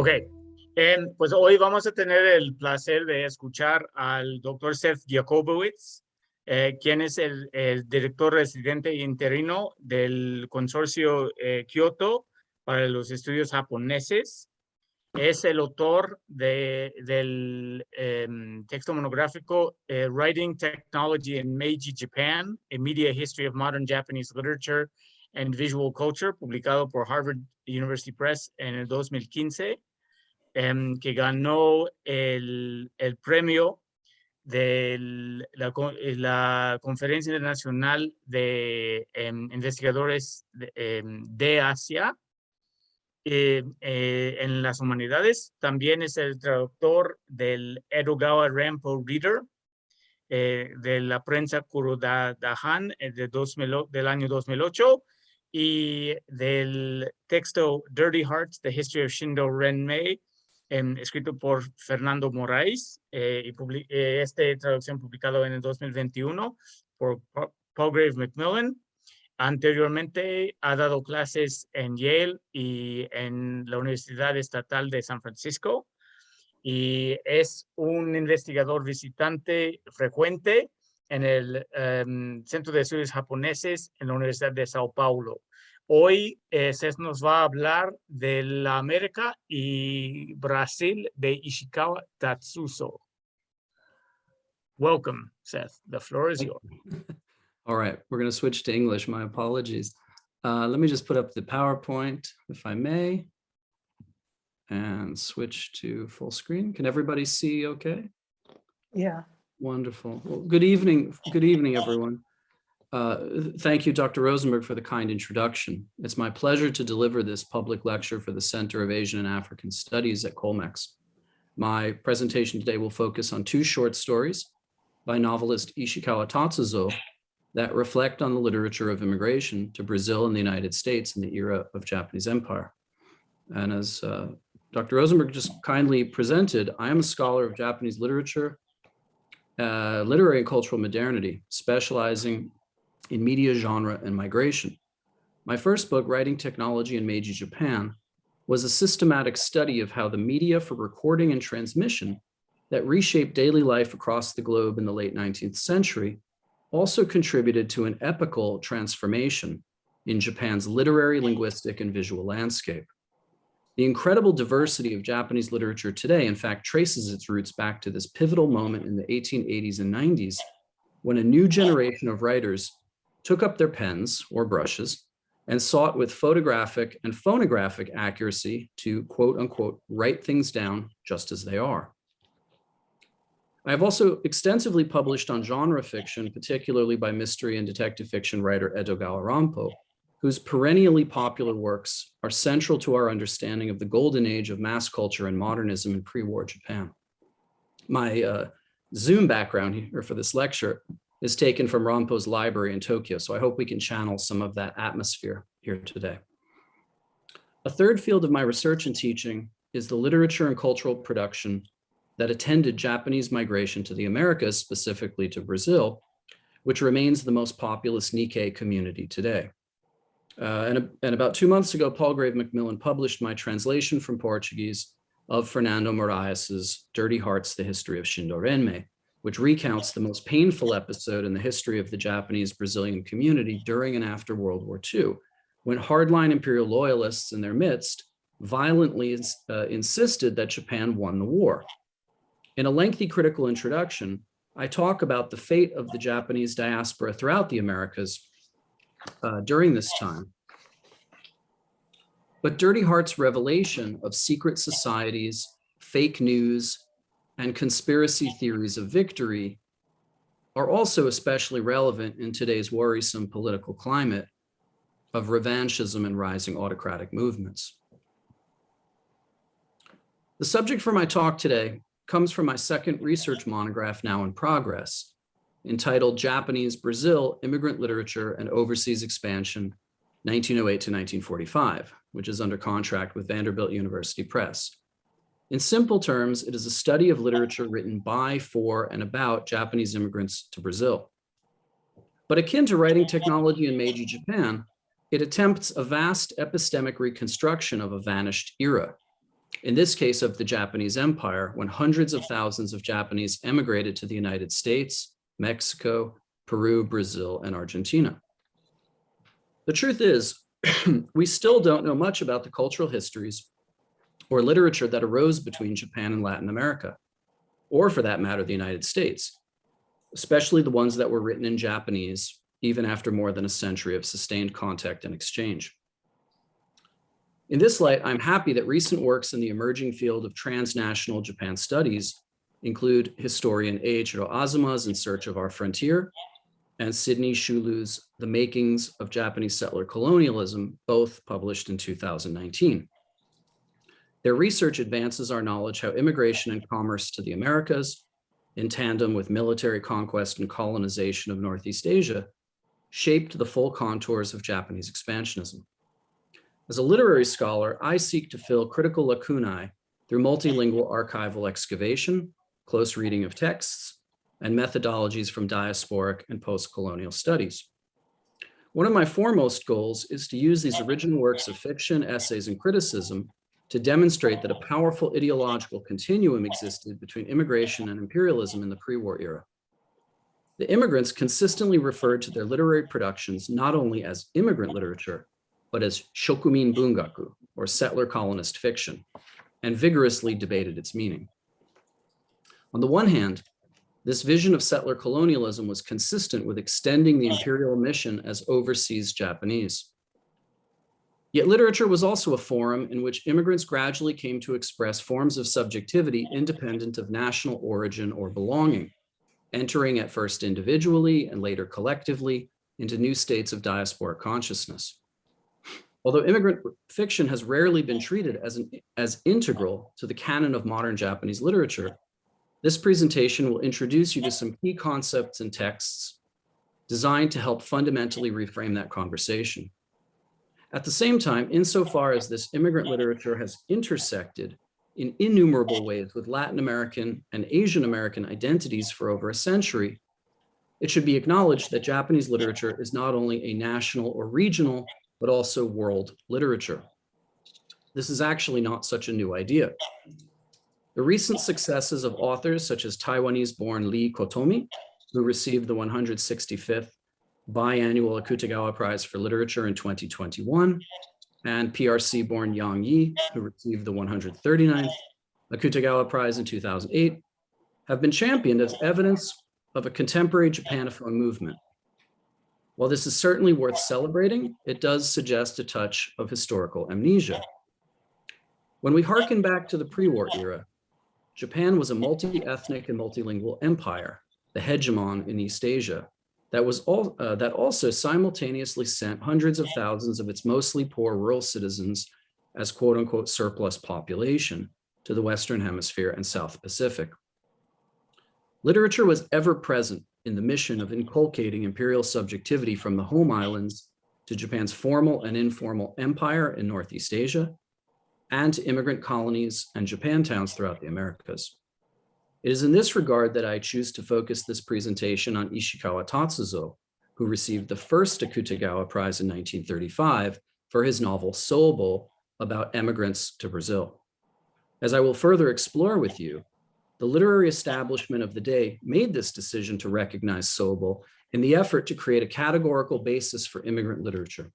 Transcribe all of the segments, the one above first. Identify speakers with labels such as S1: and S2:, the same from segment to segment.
S1: Ok, pues hoy vamos a tener el placer de escuchar al doctor Seth Jacobowitz, quien es el director residente interino del consorcio Kyoto para los estudios japoneses. Es el autor del texto monográfico Writing Technology in Meiji Japan, a Media History of Modern Japanese Literature and Visual Culture, publicado por Harvard University Press en el 2015, que ganó el premio de la Conferencia Internacional de Investigadores de Asia en las humanidades. También es el traductor del Edogawa Rampo Reader, de la prensa Kurodadahan del año 2008 y del texto Dirty Hearts, The History of Shindo Renmei, escrito por Fernando Moraes, y esta traducción publicado en el 2021 por Palgrave Macmillan. Anteriormente ha dado clases en Yale y en la Universidad Estatal de San Francisco y es un investigador visitante frecuente en el Centro de Estudios Japoneses en la Universidad de Sao Paulo. Hoy Seth nos va a hablar de la América y Brasil de Ishikawa Tatsuzō. Welcome, Seth. The floor is yours.
S2: All right, we're going to switch to English. My apologies. Let me just put up the PowerPoint, if I may, and switch to full screen. Can everybody see okay?
S3: Yeah.
S2: Wonderful. Well, good evening, everyone. Thank you, Dr. Rosenberg, for the kind introduction. It's my pleasure to deliver this public lecture for the Center of Asian and African Studies at Colmex. My presentation today will focus on two short stories by novelist Ishikawa Tatsuzō that reflect on the literature of immigration to Brazil and the United States in the era of Japanese Empire. And as Dr. Rosenberg just kindly presented, I am a scholar of Japanese literature, literary and cultural modernity, specializing in media, genre, and migration. My first book, Writing Technology in Meiji Japan, was a systematic study of how the media for recording and transmission that reshaped daily life across the globe in the late 19th century also contributed to an epochal transformation in Japan's literary, linguistic, and visual landscape. The incredible diversity of Japanese literature today, in fact, traces its roots back to this pivotal moment in the 1880s and 90s, when a new generation of writers took up their pens or brushes and sought with photographic and phonographic accuracy to, quote unquote, write things down just as they are. I have also extensively published on genre fiction, particularly by mystery and detective fiction writer Edogawa Rampo, whose perennially popular works are central to our understanding of the golden age of mass culture and modernism in pre-war Japan. My Zoom background here for this lecture is taken from Rampo's library in Tokyo, so I hope we can channel some of that atmosphere here today. A third field of my research and teaching is the literature and cultural production that attended Japanese migration to the Americas, specifically to Brazil, which remains the most populous Nikkei community today. And about 2 months ago, Palgrave Macmillan published my translation from Portuguese of Fernando Moraes's Dirty Hearts, The History of Shindo Renmei, which recounts the most painful episode in the history of the Japanese Brazilian community during and after World War II, when hardline imperial loyalists in their midst violently insisted that Japan won the war. In a lengthy critical introduction, I talk about the fate of the Japanese diaspora throughout the Americas during this time. But Dirty Heart's revelation of secret societies, fake news, and conspiracy theories of victory are also especially relevant in today's worrisome political climate of revanchism and rising autocratic movements. The subject for my talk today comes from my second research monograph now in progress, entitled Japanese Brazil, Immigrant Literature and Overseas Expansion, 1908 to 1945, which is under contract with Vanderbilt University Press. In simple terms, it is a study of literature written by, for, and about Japanese immigrants to Brazil. But akin to Writing Technology in Meiji Japan, it attempts a vast epistemic reconstruction of a vanished era, In this case of the Japanese Empire, when hundreds of thousands of Japanese emigrated to the United States, Mexico, Peru, Brazil, and Argentina. The truth is, we still don't know much about the cultural histories or literature that arose between Japan and Latin America, or for that matter, the United States, especially the ones that were written in Japanese, even after more than a century of sustained contact and exchange. In this light, I'm happy that recent works in the emerging field of transnational Japan studies include historian Eiichiro Azuma's In Search of Our Frontier and Sidney Shulu's The Makings of Japanese Settler Colonialism, both published in 2019. Their research advances our knowledge how immigration and commerce to the Americas, in tandem with military conquest and colonization of Northeast Asia, shaped the full contours of Japanese expansionism. As a literary scholar, I seek to fill critical lacunae through multilingual archival excavation, close reading of texts, and methodologies from diasporic and post-colonial studies. One of my foremost goals is to use these original works of fiction, essays, and criticism to demonstrate that a powerful ideological continuum existed between immigration and imperialism in the pre-war era. The immigrants consistently referred to their literary productions not only as immigrant literature, but as shokumin bungaku, or settler colonist fiction, and vigorously debated its meaning. On the one hand, this vision of settler colonialism was consistent with extending the imperial mission as overseas Japanese. Yet literature was also a forum in which immigrants gradually came to express forms of subjectivity independent of national origin or belonging, entering at first individually and later collectively into new states of diasporic consciousness. Although immigrant fiction has rarely been treated as integral to the canon of modern Japanese literature, this presentation will introduce you to some key concepts and texts designed to help fundamentally reframe that conversation. At the same time, insofar as this immigrant literature has intersected in innumerable ways with Latin American and Asian American identities for over a century, it should be acknowledged that Japanese literature is not only a national or regional, but also world literature. This is actually not such a new idea. The recent successes of authors such as Taiwanese-born Lee Kotomi, who received the 165th biannual Akutagawa Prize for Literature in 2021, and PRC-born Yang Yi, who received the 139th Akutagawa Prize in 2008, have been championed as evidence of a contemporary Japanophone movement. While this is certainly worth celebrating, it does suggest a touch of historical amnesia. When we hearken back to the pre-war era, Japan was a multi-ethnic and multilingual empire, the hegemon in East Asia, that also simultaneously sent hundreds of thousands of its mostly poor rural citizens as quote-unquote surplus population to the Western Hemisphere and South Pacific. Literature was ever present in the mission of inculcating imperial subjectivity from the home islands to Japan's formal and informal empire in Northeast Asia, and to immigrant colonies and Japantowns throughout the Americas. It is in this regard that I choose to focus this presentation on Ishikawa Tatsuzō, who received the first Akutagawa Prize in 1935 for his novel Sobo about emigrants to Brazil. As I will further explore with you, the literary establishment of the day made this decision to recognize Sobo in the effort to create a categorical basis for immigrant literature.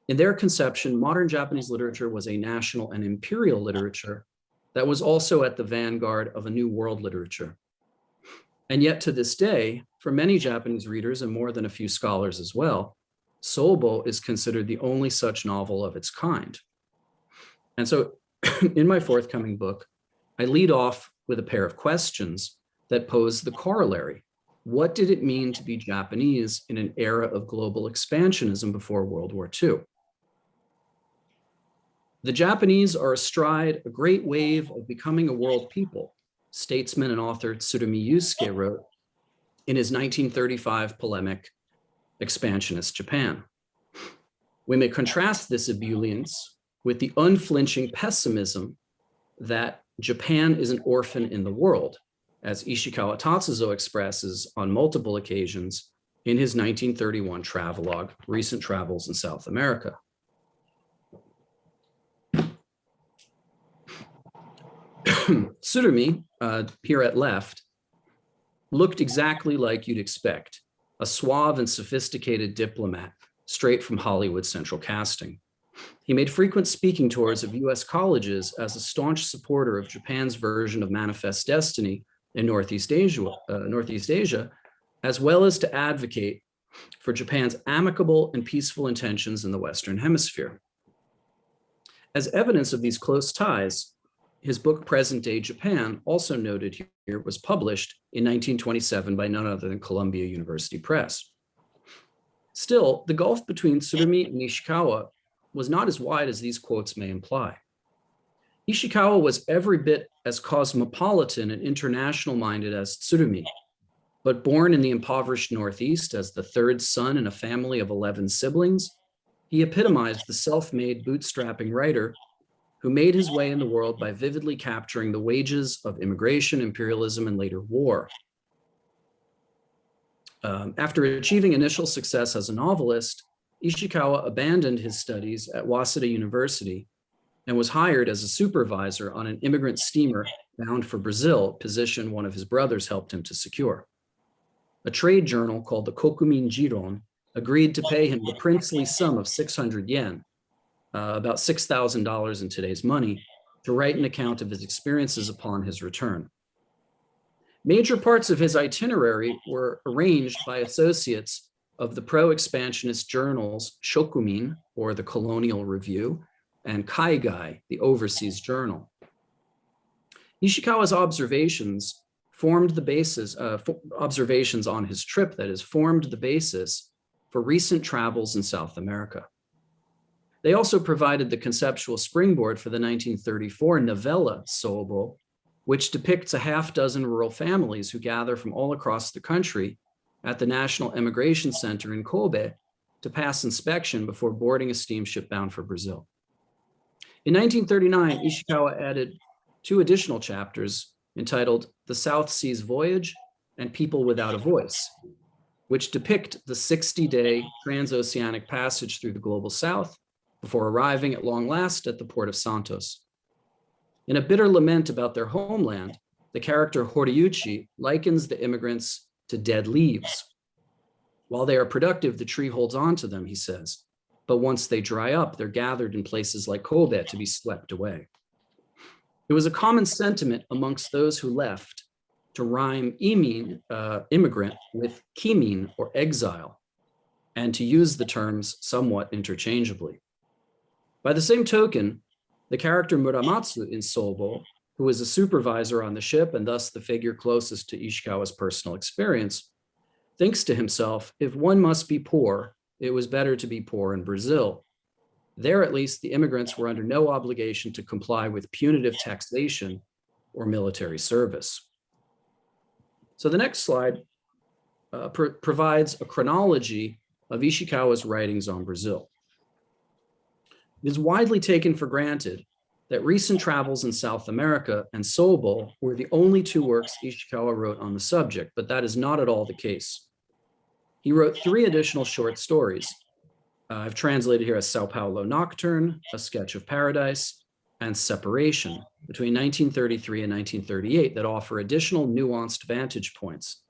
S2: In their conception, modern Japanese literature was a national and imperial literature that was also at the vanguard of a new world literature. And yet to this day, for many Japanese readers and more than a few scholars as well, Sobo is considered the only such novel of its kind. And so in my forthcoming book, I lead off with a pair of questions that pose the corollary. What did it mean to be Japanese in an era of global expansionism before World War II? The Japanese are astride a great wave of becoming a world people, statesman and author Tsurumi Yusuke wrote in his 1935 polemic, Expansionist Japan. We may contrast this ebullience with the unflinching pessimism that Japan is an orphan in the world, as Ishikawa Tatsuzō expresses on multiple occasions in his 1931 travelogue, Recent Travels in South America. Tsurumi, here at left, looked exactly like you'd expect, a suave and sophisticated diplomat straight from Hollywood's central casting. He made frequent speaking tours of US colleges as a staunch supporter of Japan's version of Manifest Destiny in Northeast Asia, as well as to advocate for Japan's amicable and peaceful intentions in the Western Hemisphere. As evidence of these close ties, his book Present Day Japan, also noted here, was published in 1927 by none other than Columbia University Press. Still, the gulf between Tsurumi and Ishikawa was not as wide as these quotes may imply. Ishikawa was every bit as cosmopolitan and international-minded as Tsurumi, but born in the impoverished Northeast as the third son in a family of 11 siblings, he epitomized the self-made bootstrapping writer who made his way in the world by vividly capturing the wages of immigration, imperialism, and later war. After achieving initial success as a novelist, Ishikawa abandoned his studies at Waseda University and was hired as a supervisor on an immigrant steamer bound for Brazil, position one of his brothers helped him to secure. A trade journal called the Kokumin Jiron agreed to pay him the princely sum of 600 yen, about $6,000 in today's money, to write an account of his experiences upon his return. Major parts of his itinerary were arranged by associates of the pro-expansionist journals Shokumin, or the Colonial Review, and Kaigai, the Overseas Journal. Ishikawa's observations formed the basis, observations on his trip, that is, formed the basis for recent travels in South America. They also provided the conceptual springboard for the 1934 novella Sobo, which depicts a half-dozen rural families who gather from all across the country at the National Immigration Center in Kobe to pass inspection before boarding a steamship bound for Brazil. In 1939, Ishikawa added 2 additional chapters entitled The South Seas Voyage and People Without a Voice, which depict the 60-day transoceanic passage through the global South before arriving at long last at the port of Santos. In a bitter lament about their homeland, the character Horiuchi likens the immigrants to dead leaves. While they are productive, the tree holds on to them, he says, but once they dry up, they're gathered in places like Kobe to be swept away. It was a common sentiment amongst those who left to rhyme immigrant with kimin, or exile, and to use the terms somewhat interchangeably. By the same token, the character Muramatsu in Sobo, who was a supervisor on the ship and thus the figure closest to Ishikawa's personal experience, thinks to himself, if one must be poor, it was better to be poor in Brazil. There, at least, the immigrants were under no obligation to comply with punitive taxation or military service. So the next slide provides a chronology of Ishikawa's writings on Brazil. It is widely taken for granted that recent travels in South America and Sobo were the only 2 works Ishikawa wrote on the subject, but that is not at all the case. He wrote 3 additional short stories. I've translated here as Sao Paulo Nocturne, A Sketch of Paradise, and Separation between 1933 and 1938 that offer additional nuanced vantage points.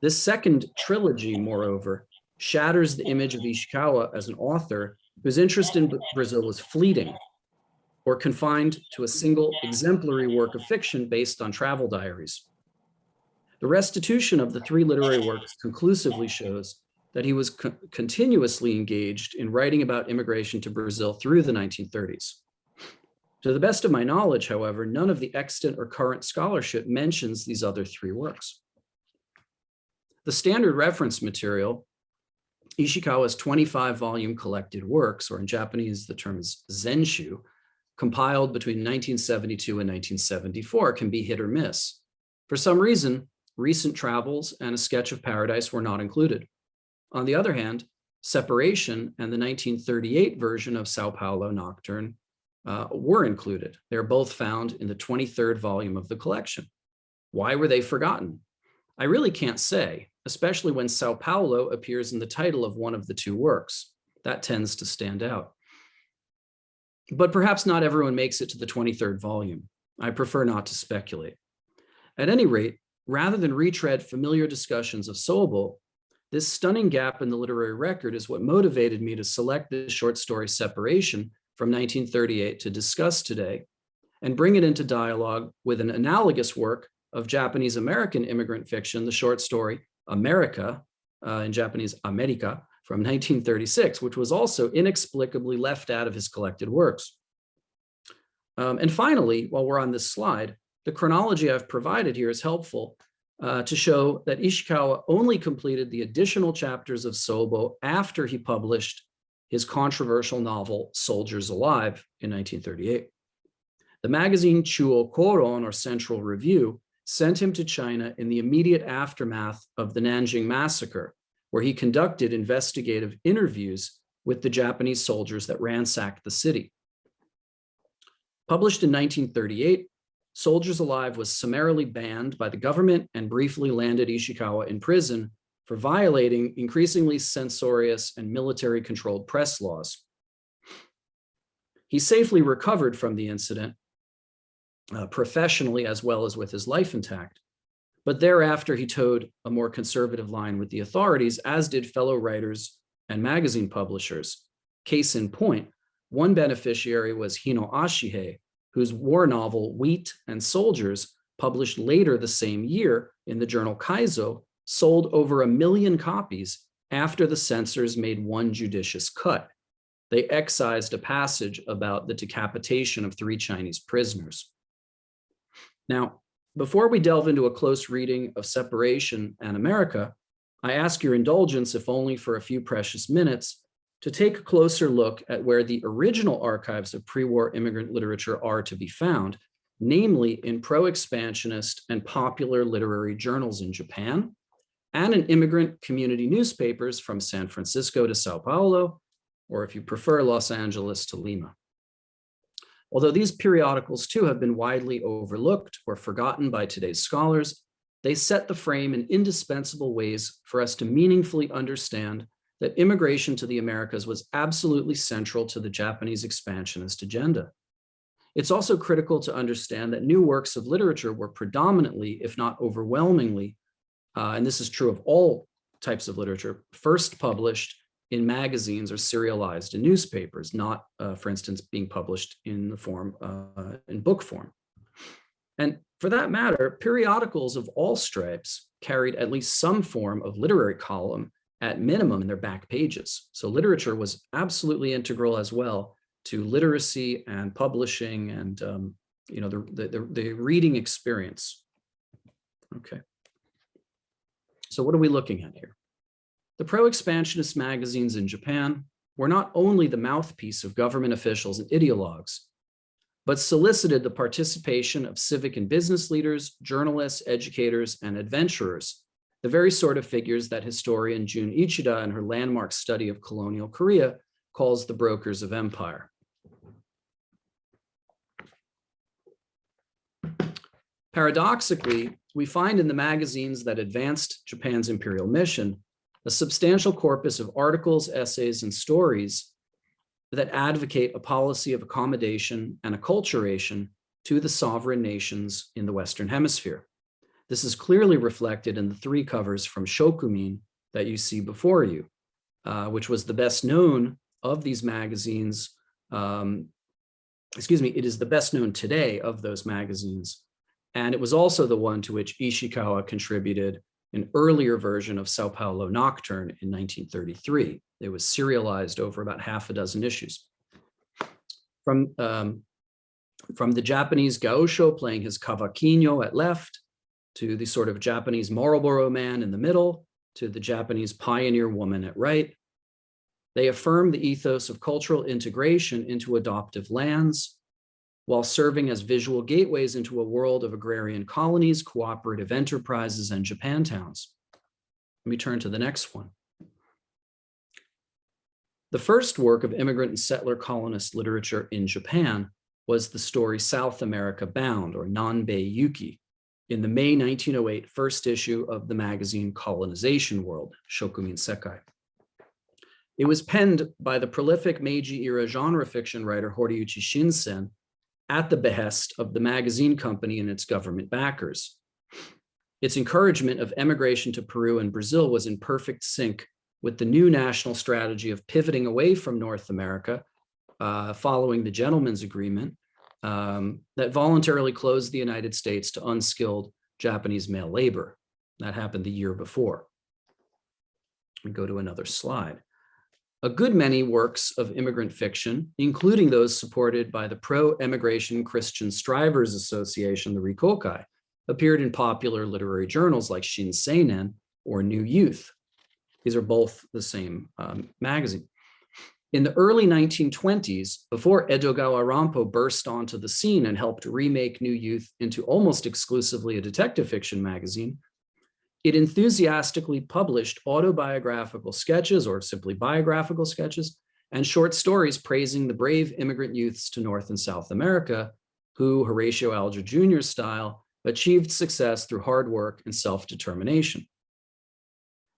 S2: This second trilogy, moreover, shatters the image of Ishikawa as an author whose interest in Brazil was fleeting or confined to a single exemplary work of fiction based on travel diaries. The restitution of the 3 literary works conclusively shows that he was continuously engaged in writing about immigration to Brazil through the 1930s. To the best of my knowledge, however, none of the extant or current scholarship mentions these other 3 works. The standard reference material, Ishikawa's 25-volume collected works, or in Japanese, the term is zenshu, compiled between 1972 and 1974, can be hit or miss. For some reason, recent travels and A Sketch of Paradise were not included. On the other hand, Separation and the 1938 version of Sao Paulo Nocturne were included. They're both found in the 23rd volume of the collection. Why were they forgotten? I really can't say, especially when Sao Paulo appears in the title of one of the 2 works. That tends to stand out. But perhaps not everyone makes it to the 23rd volume. I prefer not to speculate. At any rate, rather than retread familiar discussions of Sobo, this stunning gap in the literary record is what motivated me to select this short story Separation from 1938 to discuss today and bring it into dialogue with an analogous work of Japanese American immigrant fiction, the short story America, in Japanese America, from 1936, which was also inexplicably left out of his collected works. And finally, while we're on this slide, the chronology I've provided here is helpful to show that Ishikawa only completed the additional chapters of Sobo after he published his controversial novel Soldiers Alive in 1938. The magazine Chuo Koron, or Central Review, sent him to China in the immediate aftermath of the Nanjing Massacre, where he conducted investigative interviews with the Japanese soldiers that ransacked the city. Published in 1938, Soldiers Alive was summarily banned by the government and briefly landed Ishikawa in prison for violating increasingly censorious and military-controlled press laws. He safely recovered from the incident, professionally as well as with his life intact. But thereafter, he towed a more conservative line with the authorities, as did fellow writers and magazine publishers. Case in point, one beneficiary was Hino Ashihei, whose war novel Wheat and Soldiers, published later the same year in the journal Kaizo, sold over 1 million copies after the censors made one judicious cut. They excised a passage about the decapitation of 3 Chinese prisoners. Now, before we delve into a close reading of Separation and America, I ask your indulgence, if only for a few precious minutes, to take a closer look at where the original archives of pre-war immigrant literature are to be found, namely in pro-expansionist and popular literary journals in Japan, and in immigrant community newspapers from San Francisco to Sao Paulo, or if you prefer, Los Angeles to Lima. Although these periodicals too have been widely overlooked or forgotten by today's scholars, they set the frame in indispensable ways for us to meaningfully understand that immigration to the Americas was absolutely central to the Japanese expansionist agenda. It's also critical to understand that new works of literature were predominantly, if not overwhelmingly, and this is true of all types of literature, first published in magazines or serialized in newspapers, not, for instance, being published in the form, in book form. And for that matter, periodicals of all stripes carried at least some form of literary column at minimum in their back pages. So literature was absolutely integral as well to literacy and publishing and the reading experience. Okay. So what are we looking at here? The pro-expansionist magazines in Japan were not only the mouthpiece of government officials and ideologues, but solicited the participation of civic and business leaders, journalists, educators, and adventurers, the very sort of figures that historian Jun Ichida, in her landmark study of colonial Korea, calls the brokers of empire. Paradoxically, we find in the magazines that advanced Japan's imperial mission a substantial corpus of articles, essays, and stories that advocate a policy of accommodation and acculturation to the sovereign nations in the Western Hemisphere. This is clearly reflected in the 3 covers from Shokumin that you see before you, which was the best known of these magazines. It is the best known today of those magazines. And it was also the one to which Ishikawa contributed an earlier version of Sao Paulo Nocturne in 1933. It was serialized over about 6 issues. From the Japanese gaucho playing his cavaquinho at left, to the sort of Japanese Marlboro man in the middle, to the Japanese pioneer woman at right, they affirm the ethos of cultural integration into adoptive lands, while serving as visual gateways into a world of agrarian colonies, cooperative enterprises, and Japantowns. Let me turn to the next one. The first work of immigrant and settler colonist literature in Japan was the story South America Bound, or Nanbei Yuki, in the May 1908 first issue of the magazine Colonization World, Shokumin Sekai. It was penned by the prolific Meiji-era genre fiction writer Horiuchi Shinsen at the behest of the magazine company and its government backers. Its encouragement of emigration to Peru and Brazil was in perfect sync with the new national strategy of pivoting away from North America following the Gentleman's Agreement that voluntarily closed the United States to unskilled Japanese male labor. That happened the year before. We go to another slide. A good many works of immigrant fiction, including those supported by the pro-emigration Christian Strivers Association, the Rikokai, appeared in popular literary journals like Shinseinen or New Youth. These are both the same magazine. In the early 1920s, before Edogawa Rampo burst onto the scene and helped remake New Youth into almost exclusively a detective fiction magazine, it enthusiastically published autobiographical sketches or simply biographical sketches and short stories praising the brave immigrant youths to North and South America who, Horatio Alger Jr. style, achieved success through hard work and self-determination.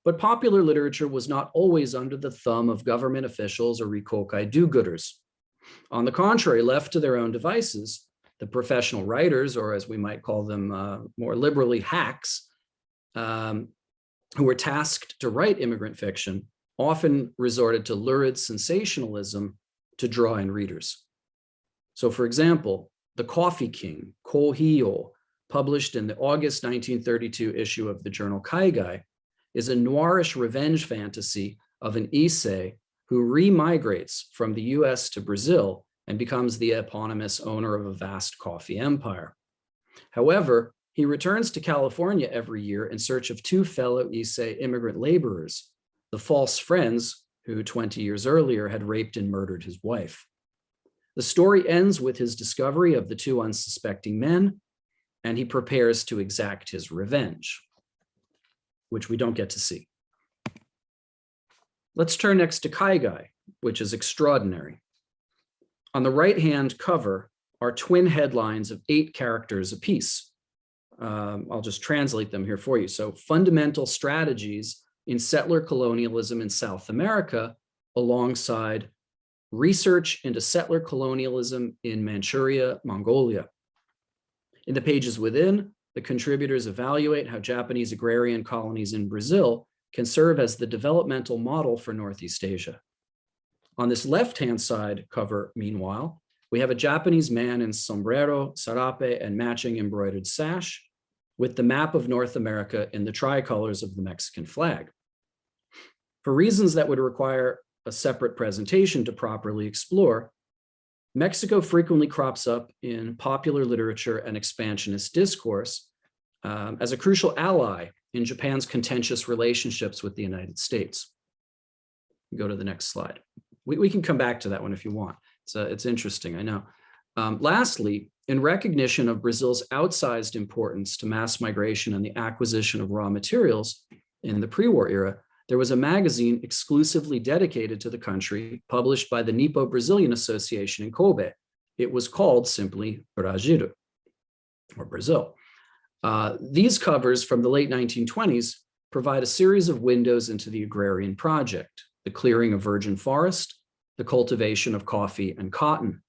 S2: But popular literature was not always under the thumb of government officials or Rikokai do-gooders. On the contrary, left to their own devices, the professional writers, or as we might call them more liberally, hacks, who were tasked to write immigrant fiction, often resorted to lurid sensationalism to draw in readers. So for example, The Coffee King, Kohio, published in the August 1932 issue of the journal Kaigai, is a noirish revenge fantasy of an Issei who remigrates from the US to Brazil and becomes the eponymous owner of a vast coffee empire. However, he returns to California every year in search of two fellow Issei immigrant laborers, the false friends who 20 years earlier had raped and murdered his wife. The story ends with his discovery of the two unsuspecting men, and he prepares to exact his revenge, which we don't get to see. Let's turn next to Kaigai, which is extraordinary. On the right-hand cover are twin headlines of 8 characters apiece. I'll just translate them here for you. So, fundamental strategies in settler colonialism in South America, alongside research into settler colonialism in Manchuria, Mongolia. In the pages within, the contributors evaluate how Japanese agrarian colonies in Brazil can serve as the developmental model for Northeast Asia. On this left-hand side cover, meanwhile, we have a Japanese man in sombrero, sarape, and matching embroidered sash with the map of North America in the tricolors of the Mexican flag. For reasons that would require a separate presentation to properly explore, Mexico frequently crops up in popular literature and expansionist discourse as a crucial ally in Japan's contentious relationships with the United States. Go to the next slide. We can come back to that one if you want. It's interesting, I know. Lastly, in recognition of Brazil's outsized importance to mass migration and the acquisition of raw materials in the pre-war era, there was a magazine exclusively dedicated to the country, published by the Nippo-Brazilian Association in Kobe. It was called simply Brasil, or Brazil. These covers from the late 1920s provide a series of windows into the agrarian project, the clearing of virgin forest, the cultivation of coffee and cotton.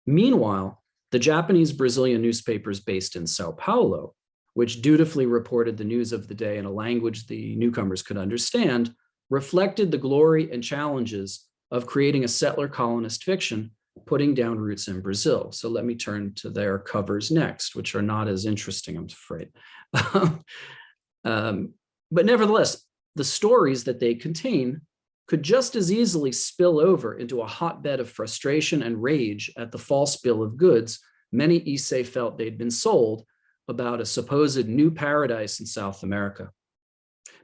S2: Meanwhile, the Japanese Brazilian newspapers based in Sao Paulo, which dutifully reported the news of the day in a language the newcomers could understand, reflected the glory and challenges of creating a settler colonist fiction, putting down roots in Brazil. So let me turn to their covers next, which are not as interesting, I'm afraid. But nevertheless, the stories that they contain could just as easily spill over into a hotbed of frustration and rage at the false bill of goods many Issei felt they'd been sold about a supposed new paradise in South America.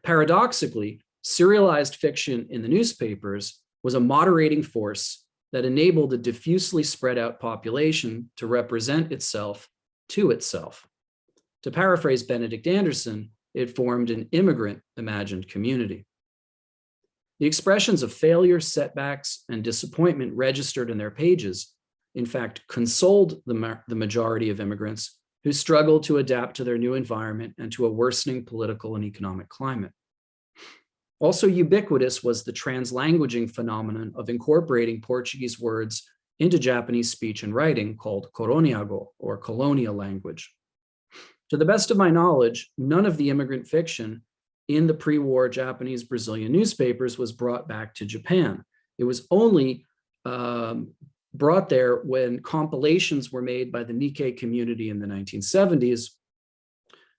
S2: Paradoxically, serialized fiction in the newspapers was a moderating force that enabled a diffusely spread out population to represent itself to itself. To paraphrase Benedict Anderson, it formed an immigrant imagined community. The expressions of failure, setbacks, and disappointment registered in their pages, in fact, consoled the majority of immigrants who struggled to adapt to their new environment and to a worsening political and economic climate. Also ubiquitous was the translanguaging phenomenon of incorporating Portuguese words into Japanese speech and writing called Koroniago, or colonial language. To the best of my knowledge, none of the immigrant fiction in the pre-war Japanese Brazilian newspapers was brought back to Japan. It was only brought there when compilations were made by the Nikkei community in the 1970s,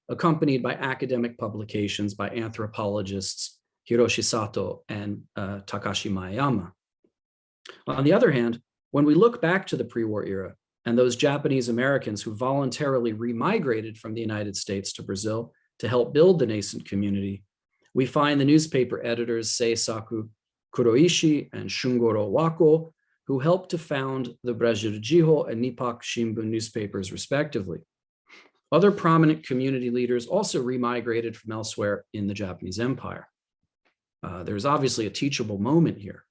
S2: accompanied by academic publications by anthropologists Hiroshi Sato and Takashi Maeyama. On the other hand, when we look back to the pre-war era and those Japanese Americans who voluntarily remigrated from the United States to Brazil to help build the nascent community, we find the newspaper editors Seisaku Kuroishi and Shungoro Wako, who helped to found the Brasiljiho and Nippak Shimbun newspapers, respectively. Other prominent community leaders also remigrated from elsewhere in the Japanese Empire. There's obviously a teachable moment here.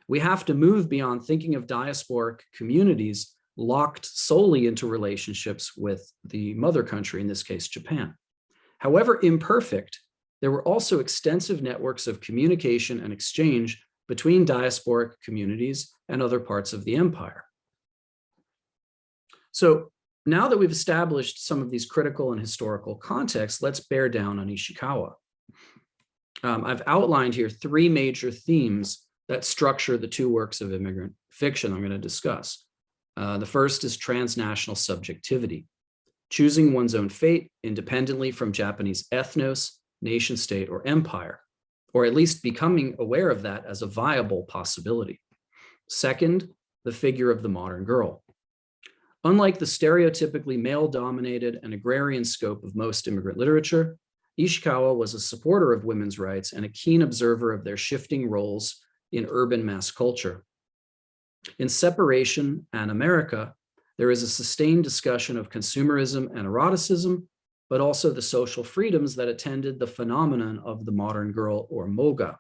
S2: We have to move beyond thinking of diasporic communities locked solely into relationships with the mother country, in this case, Japan. However imperfect, there were also extensive networks of communication and exchange between diasporic communities and other parts of the empire. So now that we've established some of these critical and historical contexts, let's bear down on Ishikawa. I've outlined here three major themes that structure the two works of immigrant fiction I'm going to discuss. The first is transnational subjectivity, choosing one's own fate independently from Japanese ethnos, nation state, or empire, or at least becoming aware of that as a viable possibility. Second, the figure of the modern girl. Unlike the stereotypically male-dominated and agrarian scope of most immigrant literature, Ishikawa was a supporter of women's rights and a keen observer of their shifting roles in urban mass culture. In Separation and America, there is a sustained discussion of consumerism and eroticism, but also the social freedoms that attended the phenomenon of the modern girl, or moga.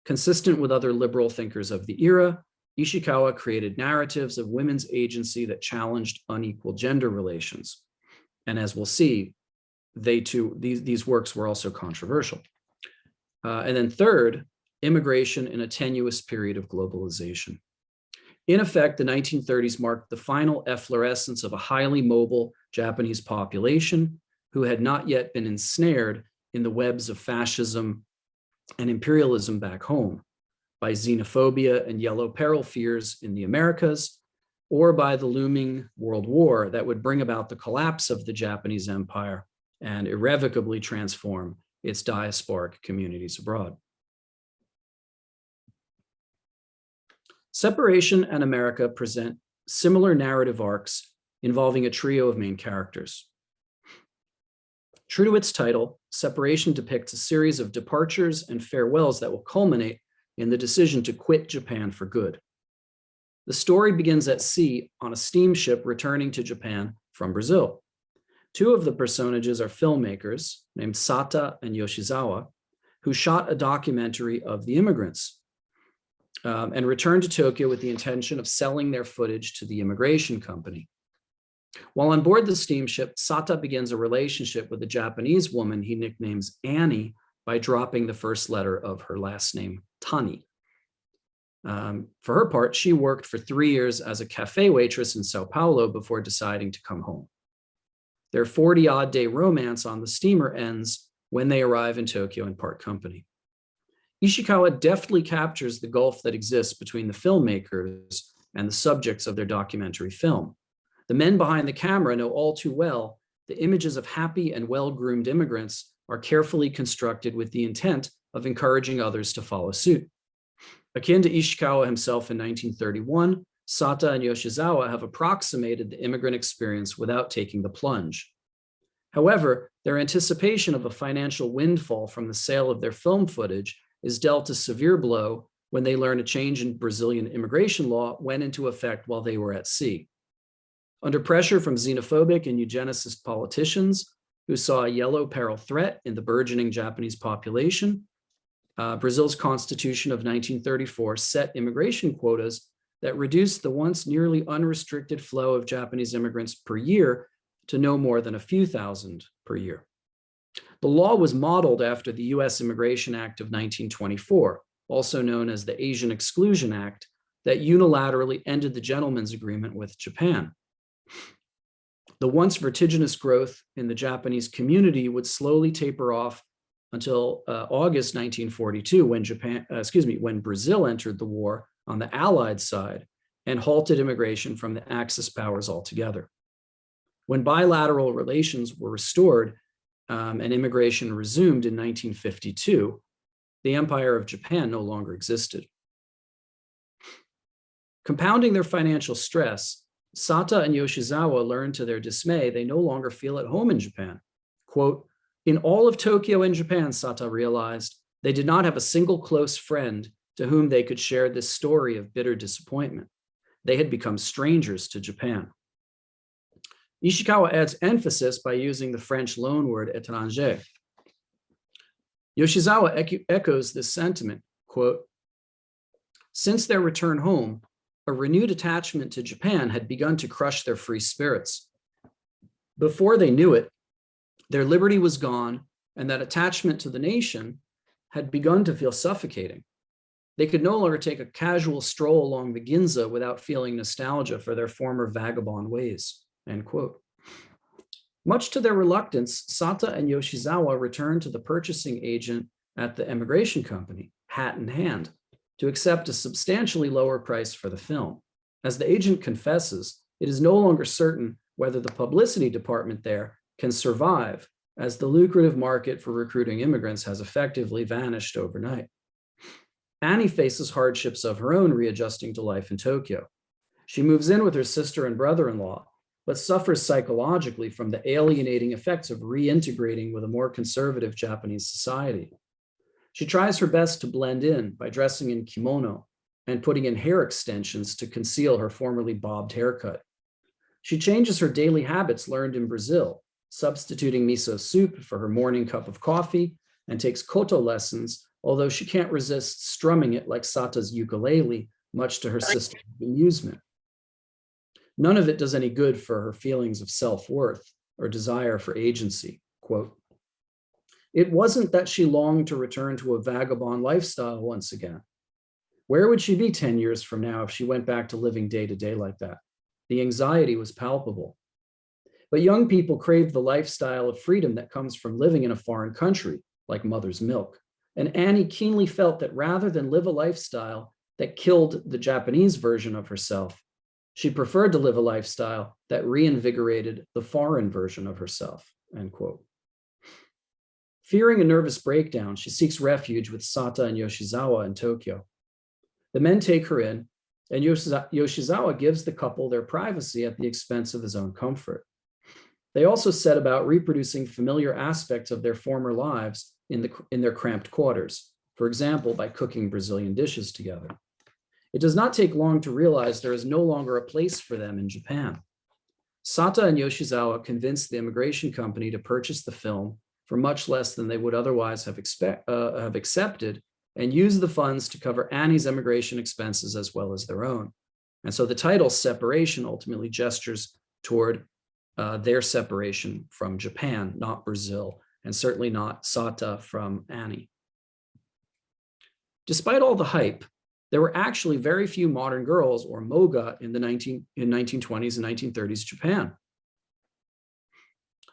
S2: Consistent with other liberal thinkers of the era, Ishikawa created narratives of women's agency that challenged unequal gender relations. And as we'll see, these works were also controversial. And then third, immigration in a tenuous period of globalization. In effect, the 1930s marked the final efflorescence of a highly mobile Japanese population who had not yet been ensnared in the webs of fascism and imperialism back home, by xenophobia and yellow peril fears in the Americas, or by the looming world war that would bring about the collapse of the Japanese empire and irrevocably transform its diasporic communities abroad. Separation and America present similar narrative arcs involving a trio of main characters. True to its title, Separation depicts a series of departures and farewells that will culminate in the decision to quit Japan for good. The story begins at sea on a steamship returning to Japan from Brazil. Two of the personages are filmmakers named Sata and Yoshizawa, who shot a documentary of the immigrants and returned to Tokyo with the intention of selling their footage to the immigration company. While on board the steamship, Sata begins a relationship with a Japanese woman he nicknames Annie by dropping the first letter of her last name, Tani. For her part, she worked for 3 years as a cafe waitress in Sao Paulo before deciding to come home. Their 40-odd day romance on the steamer ends when they arrive in Tokyo and part company. Ishikawa deftly captures the gulf that exists between the filmmakers and the subjects of their documentary film. The men behind the camera know all too well the images of happy and well-groomed immigrants are carefully constructed with the intent of encouraging others to follow suit. Akin to Ishikawa himself in 1931, Sata and Yoshizawa have approximated the immigrant experience without taking the plunge. However, their anticipation of a financial windfall from the sale of their film footage is dealt a severe blow when they learn a change in Brazilian immigration law went into effect while they were at sea. Under pressure from xenophobic and eugenicist politicians who saw a yellow peril threat in the burgeoning Japanese population, Brazil's Constitution of 1934 set immigration quotas that reduced the once nearly unrestricted flow of Japanese immigrants per year to no more than a few thousand per year. The law was modeled after the U.S. Immigration Act of 1924, also known as the Asian Exclusion Act, that unilaterally ended the gentleman's agreement with Japan. The once vertiginous growth in the Japanese community would slowly taper off until August 1942, when Brazil entered the war on the Allied side and halted immigration from the Axis powers altogether. When bilateral relations were restored and immigration resumed in 1952, the Empire of Japan no longer existed. Compounding their financial stress, Sata and Yoshizawa learned to their dismay they no longer feel at home in Japan. Quote, "In all of Tokyo and Japan," Sata realized, "they did not have a single close friend to whom they could share this story of bitter disappointment. They had become strangers to Japan." Ishikawa adds emphasis by using the French loanword étranger. Yoshizawa echoes this sentiment, quote, "Since their return home, a renewed attachment to Japan had begun to crush their free spirits. Before they knew it, their liberty was gone, and that attachment to the nation had begun to feel suffocating. They could no longer take a casual stroll along the Ginza without feeling nostalgia for their former vagabond ways," end quote. Much to their reluctance, Sata and Yoshizawa returned to the purchasing agent at the emigration company, hat in hand, to accept a substantially lower price for the film. As the agent confesses, it is no longer certain whether the publicity department there can survive, as the lucrative market for recruiting immigrants has effectively vanished overnight. Annie faces hardships of her own readjusting to life in Tokyo. She moves in with her sister and brother-in-law, but suffers psychologically from the alienating effects of reintegrating with a more conservative Japanese society. She tries her best to blend in by dressing in kimono and putting in hair extensions to conceal her formerly bobbed haircut. She changes her daily habits learned in Brazil, substituting miso soup for her morning cup of coffee, and takes koto lessons, although she can't resist strumming it like Sata's ukulele, much to her sister's amusement. None of it does any good for her feelings of self-worth or desire for agency. Quote, "It wasn't that she longed to return to a vagabond lifestyle once again. Where would she be 10 years from now if she went back to living day to day like that? The anxiety was palpable. But young people crave the lifestyle of freedom that comes from living in a foreign country, like mother's milk. And Annie keenly felt that rather than live a lifestyle that killed the Japanese version of herself, she preferred to live a lifestyle that reinvigorated the foreign version of herself," end quote. Fearing a nervous breakdown, she seeks refuge with Sata and Yoshizawa in Tokyo. The men take her in, and Yoshizawa gives the couple their privacy at the expense of his own comfort. They also set about reproducing familiar aspects of their former lives in their cramped quarters, for example, by cooking Brazilian dishes together. It does not take long to realize there is no longer a place for them in Japan. Sata and Yoshizawa convinced the immigration company to purchase the film for much less than they would otherwise have accepted, and use the funds to cover Annie's immigration expenses as well as their own. And so the title Separation ultimately gestures toward their separation from Japan, not Brazil, and certainly not Sata from Annie. Despite all the hype, there were actually very few modern girls, or moga, in 1920s and 1930s Japan.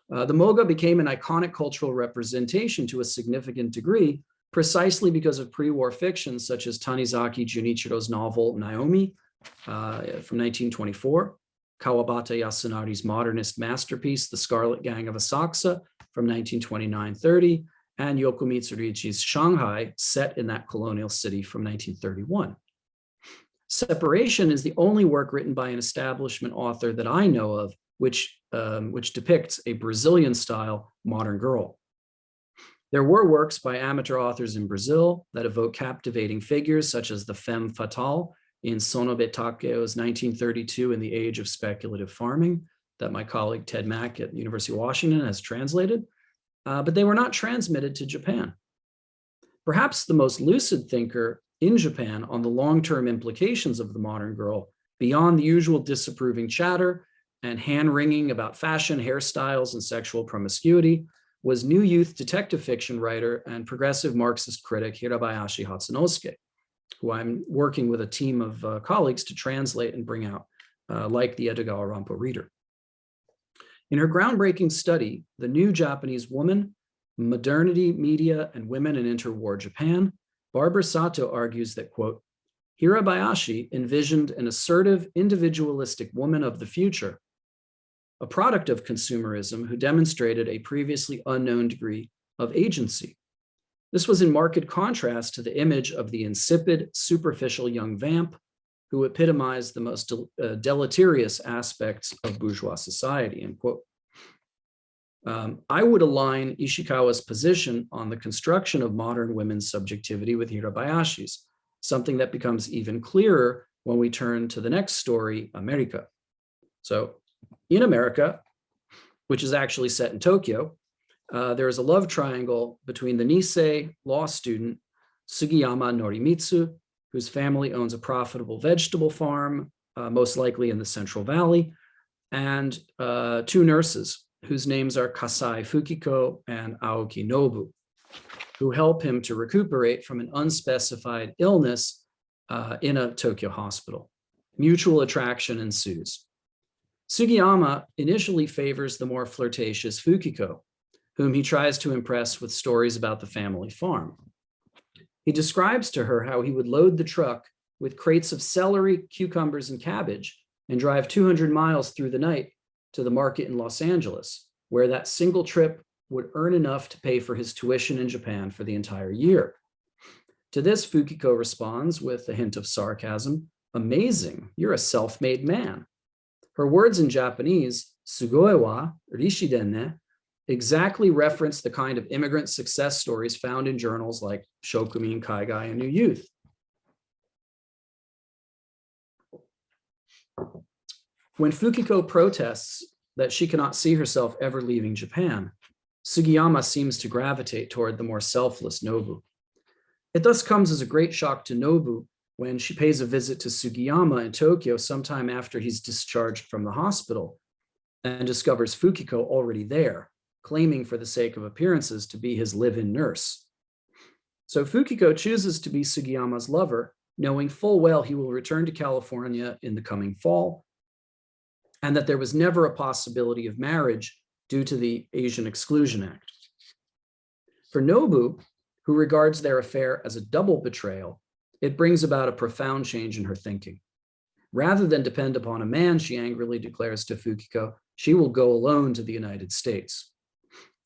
S2: The moga became an iconic cultural representation to a significant degree, precisely because of pre-war fiction such as Tanizaki Junichiro's novel Naomi from 1924, Kawabata Yasunari's modernist masterpiece The Scarlet Gang of Asakusa from 1929-30, and Yokomitsu Riichi's Shanghai, set in that colonial city from 1931. Separation is the only work written by an establishment author that I know of which depicts a Brazilian-style modern girl. There were works by amateur authors in Brazil that evoke captivating figures such as the femme fatale in Sonobe Takeo's 1932 In the Age of Speculative Farming that my colleague Ted Mack at the University of Washington has translated, but they were not transmitted to Japan. Perhaps the most lucid thinker in Japan on the long-term implications of the modern girl, beyond the usual disapproving chatter and hand-wringing about fashion, hairstyles, and sexual promiscuity, was New Youth detective fiction writer and progressive Marxist critic Hirabayashi Hatsunosuke. who I'm working with a team of colleagues to translate and bring out, like the Edogawa Rampo reader. In her groundbreaking study, The New Japanese Woman, Modernity, Media, and Women in Interwar Japan, Barbara Sato argues that, quote, Hirabayashi envisioned an assertive, individualistic woman of the future, a product of consumerism who demonstrated a previously unknown degree of agency. This was in marked contrast to the image of the insipid, superficial young vamp who epitomized the most deleterious aspects of bourgeois society, end quote. I would align Ishikawa's position on the construction of modern women's subjectivity with Hirabayashi's, something that becomes even clearer when we turn to the next story, America. So in America, which is actually set in Tokyo, there is a love triangle between the Nisei law student, Sugiyama Norimitsu, whose family owns a profitable vegetable farm, most likely in the Central Valley, and two nurses whose names are Kasai Fukiko and Aoki Nobu, who help him to recuperate from an unspecified illness in a Tokyo hospital. Mutual attraction ensues. Sugiyama initially favors the more flirtatious Fukiko, whom he tries to impress with stories about the family farm. He describes to her how he would load the truck with crates of celery, cucumbers, and cabbage and drive 200 miles through the night to the market in Los Angeles, where that single trip would earn enough to pay for his tuition in Japan for the entire year. To this, Fukiko responds with a hint of sarcasm, "Amazing, you're a self-made man." Her words in Japanese, "Sugoi wa rishi denne," exactly reference the kind of immigrant success stories found in journals like Shokumin, Kaigai, and New Youth. When Fukiko protests that she cannot see herself ever leaving Japan, Sugiyama seems to gravitate toward the more selfless Nobu. It thus comes as a great shock to Nobu when she pays a visit to Sugiyama in Tokyo sometime after he's discharged from the hospital and discovers Fukiko already there, claiming for the sake of appearances to be his live-in nurse. So Fukiko chooses to be Sugiyama's lover, knowing full well he will return to California in the coming fall, and that there was never a possibility of marriage due to the Asian Exclusion Act. For Nobu, who regards their affair as a double betrayal, it brings about a profound change in her thinking. Rather than depend upon a man, she angrily declares to Fukiko, she will go alone to the United States.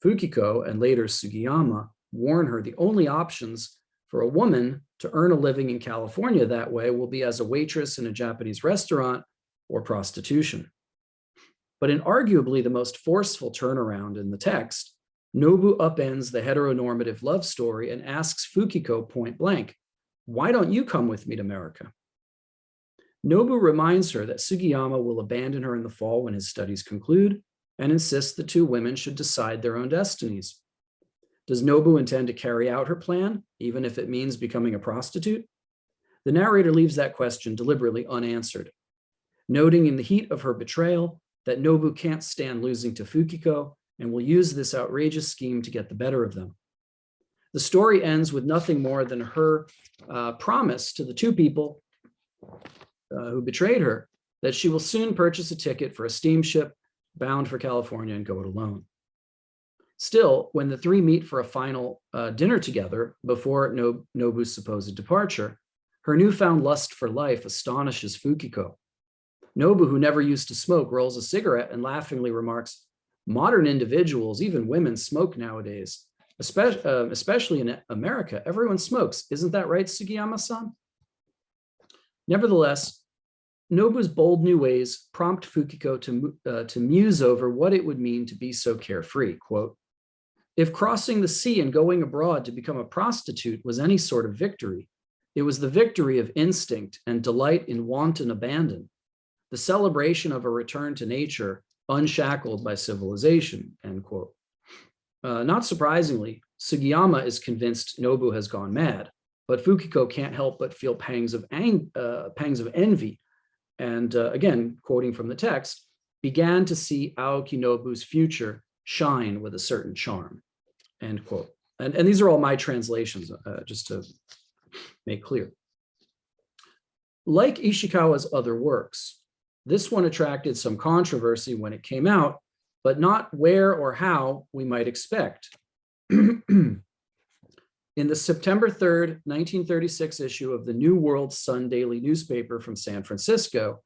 S2: Fukiko and later Sugiyama warn her the only options for a woman to earn a living in California that way will be as a waitress in a Japanese restaurant or prostitution. But in arguably the most forceful turnaround in the text, Nobu upends the heteronormative love story and asks Fukiko point blank, "Why don't you come with me to America?" Nobu reminds her that Sugiyama will abandon her in the fall when his studies conclude and insists the two women should decide their own destinies. Does Nobu intend to carry out her plan, even if it means becoming a prostitute? The narrator leaves that question deliberately unanswered, noting in the heat of her betrayal that Nobu can't stand losing to Fukiko and will use this outrageous scheme to get the better of them. The story ends with nothing more than her promise to the two people who betrayed her that she will soon purchase a ticket for a steamship bound for California and go it alone. Still, when the three meet for a final dinner together before Nobu's supposed departure, her newfound lust for life astonishes Fukiko. Nobu, who never used to smoke, rolls a cigarette and laughingly remarks, "Modern individuals, even women, smoke nowadays, especially in America. Everyone smokes. Isn't that right, Sugiyama-san?" Nevertheless, Nobu's bold new ways prompt Fukiko to muse over what it would mean to be so carefree. Quote, "If crossing the sea and going abroad to become a prostitute was any sort of victory, it was the victory of instinct and delight in wanton abandon, the celebration of a return to nature unshackled by civilization," end quote. Not surprisingly, Sugiyama is convinced Nobu has gone mad, but Fukiko can't help but feel pangs of envy. And again, quoting from the text, began to see Aoki Nobu's future shine with a certain charm, end quote. And these are all my translations, just to make clear. like Ishikawa's other works, this one attracted some controversy when it came out, but not where or how we might expect. In the September 3rd, 1936 issue of the New World Sun daily newspaper from San Francisco,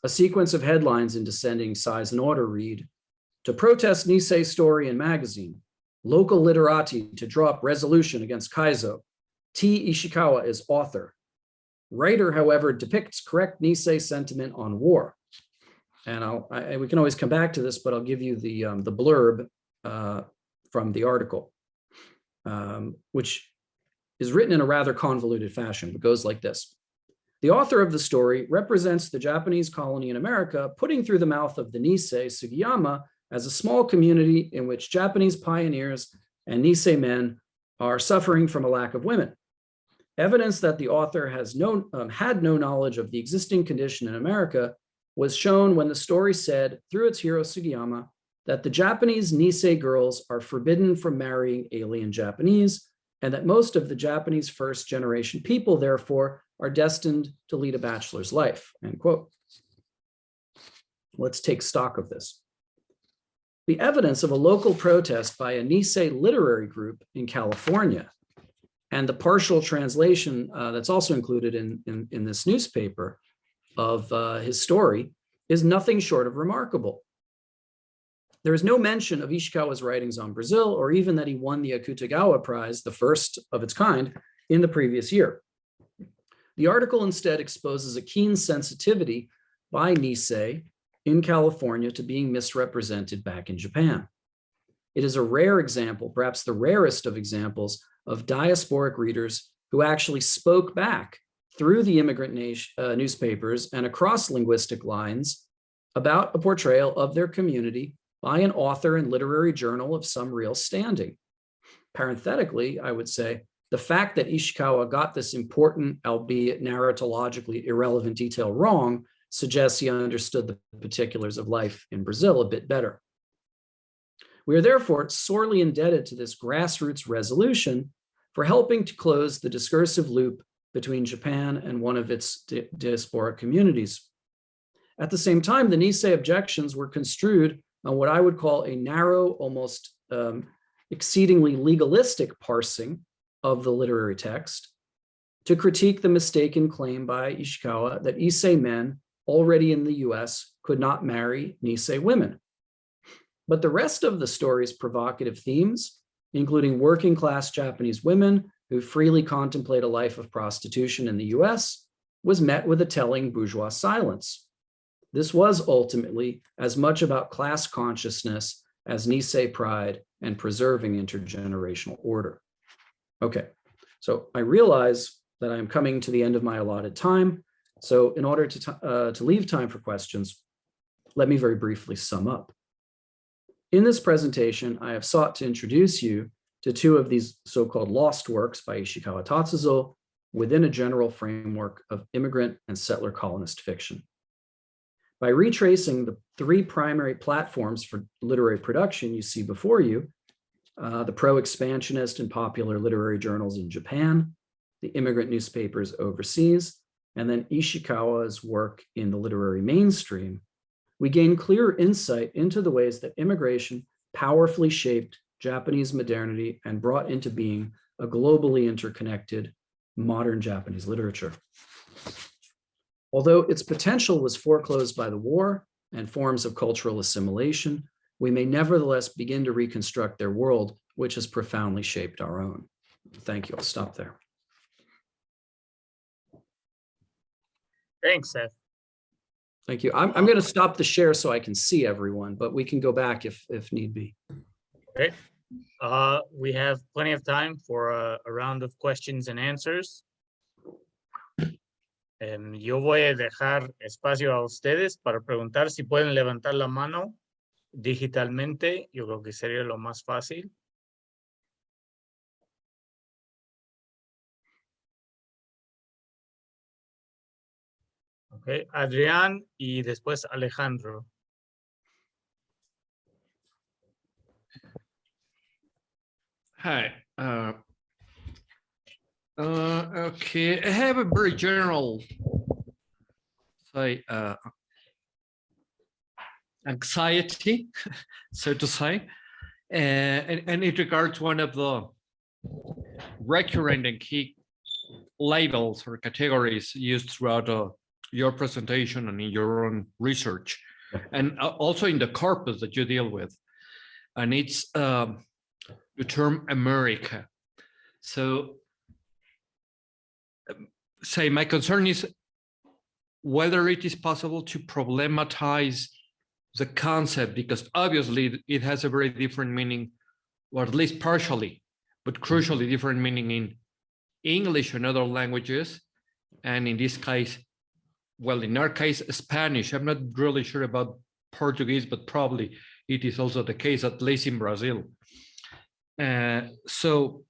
S2: a sequence of headlines in descending size and order read, "To protest Nisei story in magazine, local literati to draw up resolution against Kaizo. T. Ishikawa is author. Writer, however, depicts correct Nisei sentiment on war." And we can always come back to this, but I'll give you the blurb from the article, which is written in a rather convoluted fashion. It goes like this. The author of the story represents the Japanese colony in America, putting through the mouth of the Nisei Sugiyama as a small community in which Japanese pioneers and Nisei men are suffering from a lack of women. Evidence that the author has had no knowledge of the existing condition in America was shown when the story said, through its hero Sugiyama, that the Japanese Nisei girls are forbidden from marrying alien Japanese, and that most of the Japanese first generation people, therefore, are destined to lead a bachelor's life, end quote. Let's take stock of this. The evidence of a local protest by a Nisei literary group in California and the partial translation that's also included in this newspaper of his story is nothing short of remarkable. There is no mention of Ishikawa's writings on Brazil or even that he won the Akutagawa Prize, the first of its kind, in the previous year. The article instead exposes a keen sensitivity by Nisei in California to being misrepresented back in Japan. It is a rare example, perhaps the rarest of examples, of diasporic readers who actually spoke back through the Immigrant newspapers and across linguistic lines about a portrayal of their community by an author and literary journal of some real standing. Parenthetically, I would say, the fact that Ishikawa got this important, albeit narratologically irrelevant detail wrong suggests he understood the particulars of life in Brazil a bit better. We are therefore sorely indebted to this grassroots resolution for helping to close the discursive loop between Japan and one of its diasporic communities. At the same time, the Nisei objections were construed on what I would call a narrow, almost exceedingly legalistic parsing of the literary text to critique the mistaken claim by Ishikawa that Issei men already in the US could not marry Nisei women. But the rest of the story's provocative themes, including working class Japanese women who freely contemplate a life of prostitution in the US, was met with a telling bourgeois silence. This was ultimately as much about class consciousness as Nisei pride and preserving intergenerational order. Okay, so I realize that I'm coming to the end of my allotted time. So in order to leave time for questions, let me very briefly sum up. In this presentation, I have sought to introduce you to two of these so-called lost works by Ishikawa Tatsuzō within a general framework of immigrant and settler colonist fiction. By retracing the three primary platforms for literary production you see before you, the pro-expansionist and popular literary journals in Japan, the immigrant newspapers overseas, and then Ishikawa's work in the literary mainstream, we gain clear insight into the ways that immigration powerfully shaped Japanese modernity and brought into being a globally interconnected modern Japanese literature. Although its potential was foreclosed by the war and forms of cultural assimilation, we may nevertheless begin to reconstruct their world, which has profoundly shaped our own. Thank you. I'll stop there.
S1: Thanks, Seth.
S2: Thank you. I'm going to stop the share so I can see everyone, but we can go back if need be.
S1: Okay. We have plenty of time for a round of questions and answers. Yo voy a dejar espacio a ustedes para preguntar si pueden levantar la mano digitalmente. Yo creo que sería lo más fácil. Okay. Adrián y después Alejandro.
S3: Hi. Okay, I have a very general say, anxiety, so to say, and it regards one of the recurrent and key labels or categories used throughout your presentation and in your own research, and also in the corpus that you deal with, and it's the term America. So, say my concern is whether it is possible to problematize the concept, because obviously it has a very different meaning, or at least partially, but crucially different meaning in English and other languages, and in this case, well, in our case, Spanish. I'm not really sure about Portuguese, but probably it is also the case, at least in Brazil. So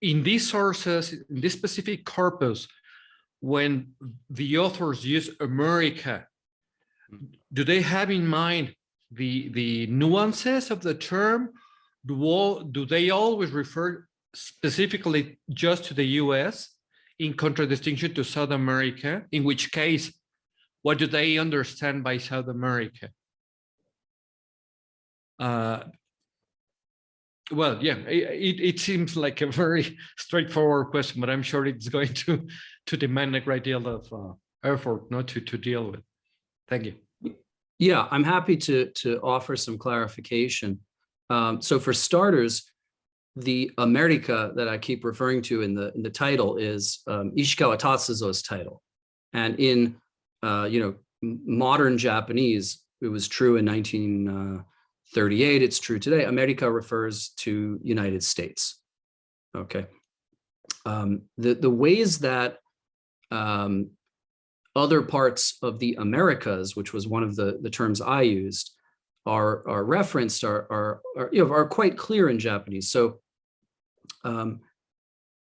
S3: in these sources, in this specific corpus, when the authors use America, do they have in mind the nuances of the term? Do they always refer specifically just to the US in contradistinction to South America? In which case, what do they understand by South America? Well, yeah, it seems like a very straightforward question, but I'm sure it's going to demand a great deal of effort not to deal with. Thank you.
S2: Yeah, I'm happy to offer some clarification. So for starters, the America that I keep referring to in the title is Ishikawa Tatsuzō's title, and in modern Japanese, it was true in 1938. It's true today. America refers to United States. Okay. The ways that other parts of the Americas, which was one of the terms I used, are referenced are quite clear in Japanese. So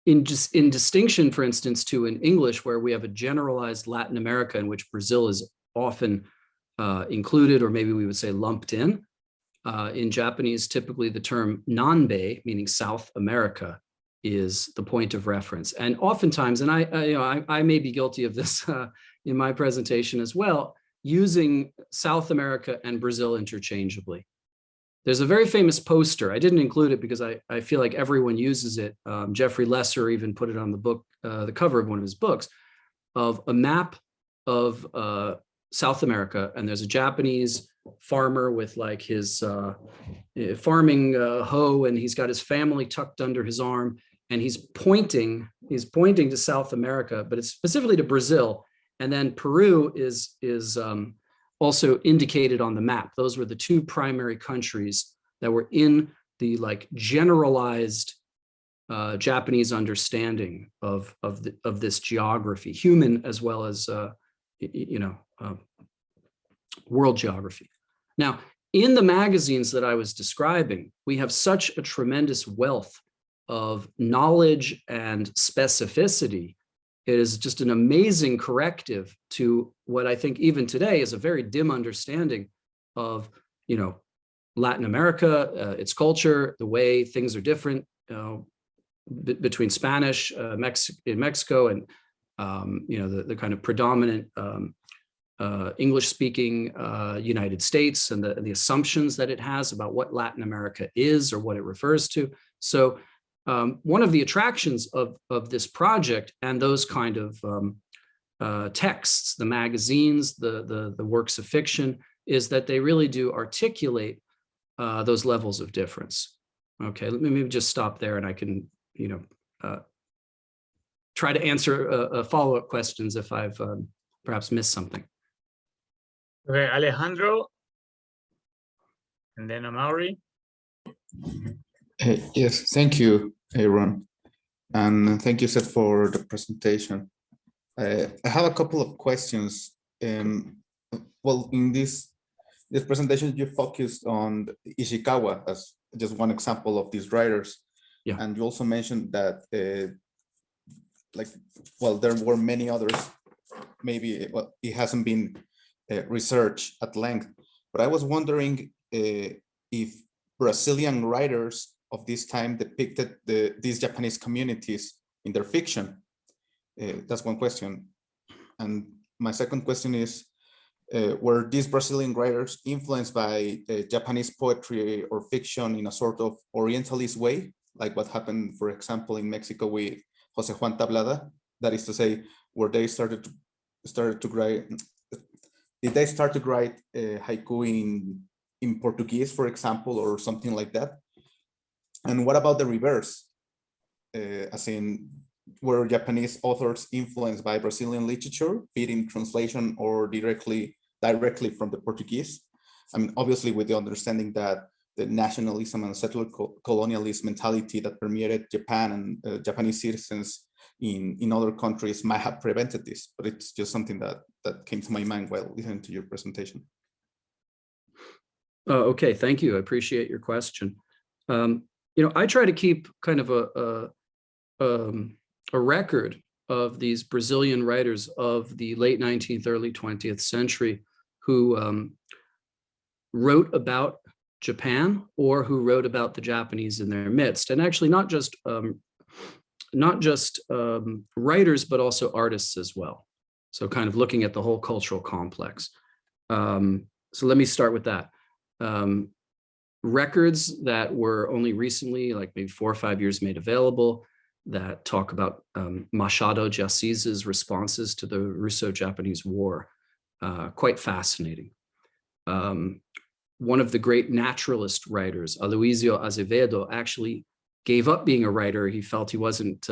S2: in distinction, for instance, to in English, where we have a generalized Latin America in which Brazil is often included, or maybe we would say lumped in Japanese, typically the term Nanbei, meaning South America, is the point of reference. And oftentimes, and I may be guilty of this in my presentation as well, using South America and Brazil interchangeably. There's a very famous poster. I didn't include it because I feel like everyone uses it. Jeffrey Lesser even put it on the book, the cover of one of his books, of a map of South America. And there's a Japanese farmer with like his farming hoe, and he's got his family tucked under his arm, and he's pointing to South America, but it's specifically to Brazil. And then Peru is also indicated on the map. Those were the two primary countries that were in the like generalized Japanese understanding of this geography, human as well as world geography. Now, in the magazines that I was describing, we have such a tremendous wealth of knowledge and specificity. It is just an amazing corrective to what I think even today is a very dim understanding of, Latin America, its culture, the way things are different between Spanish in Mexico and the kind of predominant English-speaking United States, and the assumptions that it has about what Latin America is or what it refers to. So one of the attractions of this project and those kind of texts, the magazines, the works of fiction, is that they really do articulate those levels of difference. Okay, let me maybe just stop there, and I can try to answer follow-up questions if I've perhaps missed something.
S1: Okay, Alejandro, and then Amaury.
S4: Yes, thank you, Aaron, and thank you, Seth, for the presentation. I have a couple of questions. Well, in this presentation, you focused on Ishikawa as just one example of these writers.
S2: Yeah.
S4: And you also mentioned that, there were many others. Maybe it hasn't been researched at length, but I was wondering if Brazilian writers of this time depicted these Japanese communities in their fiction. That's one question. And my second question is, were these Brazilian writers influenced by Japanese poetry or fiction in a sort of Orientalist way, like what happened, for example, in Mexico with Jose Juan Tablada? That is to say, where they started to write, did they start to write haiku in Portuguese, for example, or something like that? And what about the reverse? As in, were Japanese authors influenced by Brazilian literature, be it in translation or directly from the Portuguese? I mean, obviously with the understanding that the nationalism and settler colonialist mentality that permeated Japan and Japanese citizens in other countries might have prevented this, but it's just something that came to my mind while listening to your presentation.
S2: Okay, thank you. I appreciate your question. I try to keep kind of a record of these Brazilian writers of the late 19th, early 20th century who wrote about Japan or who wrote about the Japanese in their midst, and actually not just writers, but also artists as well. So kind of looking at the whole cultural complex. So let me start with that. Records that were only recently, like maybe 4 or 5 years, made available that talk about Machado de Assis's responses to the Russo-Japanese War. Quite fascinating. One of the great naturalist writers, Aloysio Azevedo, actually gave up being a writer. He felt he wasn't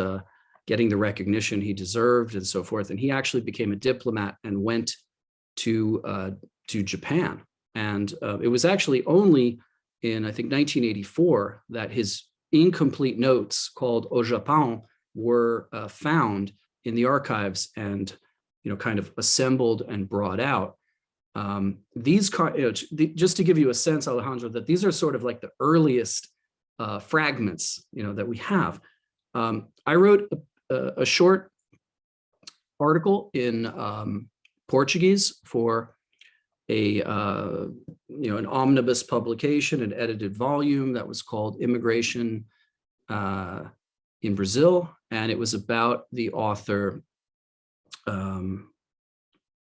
S2: getting the recognition he deserved and so forth. And he actually became a diplomat and went to Japan. And it was actually only in, I think, 1984 that his incomplete notes called Au Japon were found in the archives and, kind of assembled and brought out. Just to give you a sense, Alejandro, that these are sort of like the earliest fragments, that we have. I wrote a short article in Portuguese for an omnibus publication, an edited volume that was called Immigration in Brazil, and it was about the author.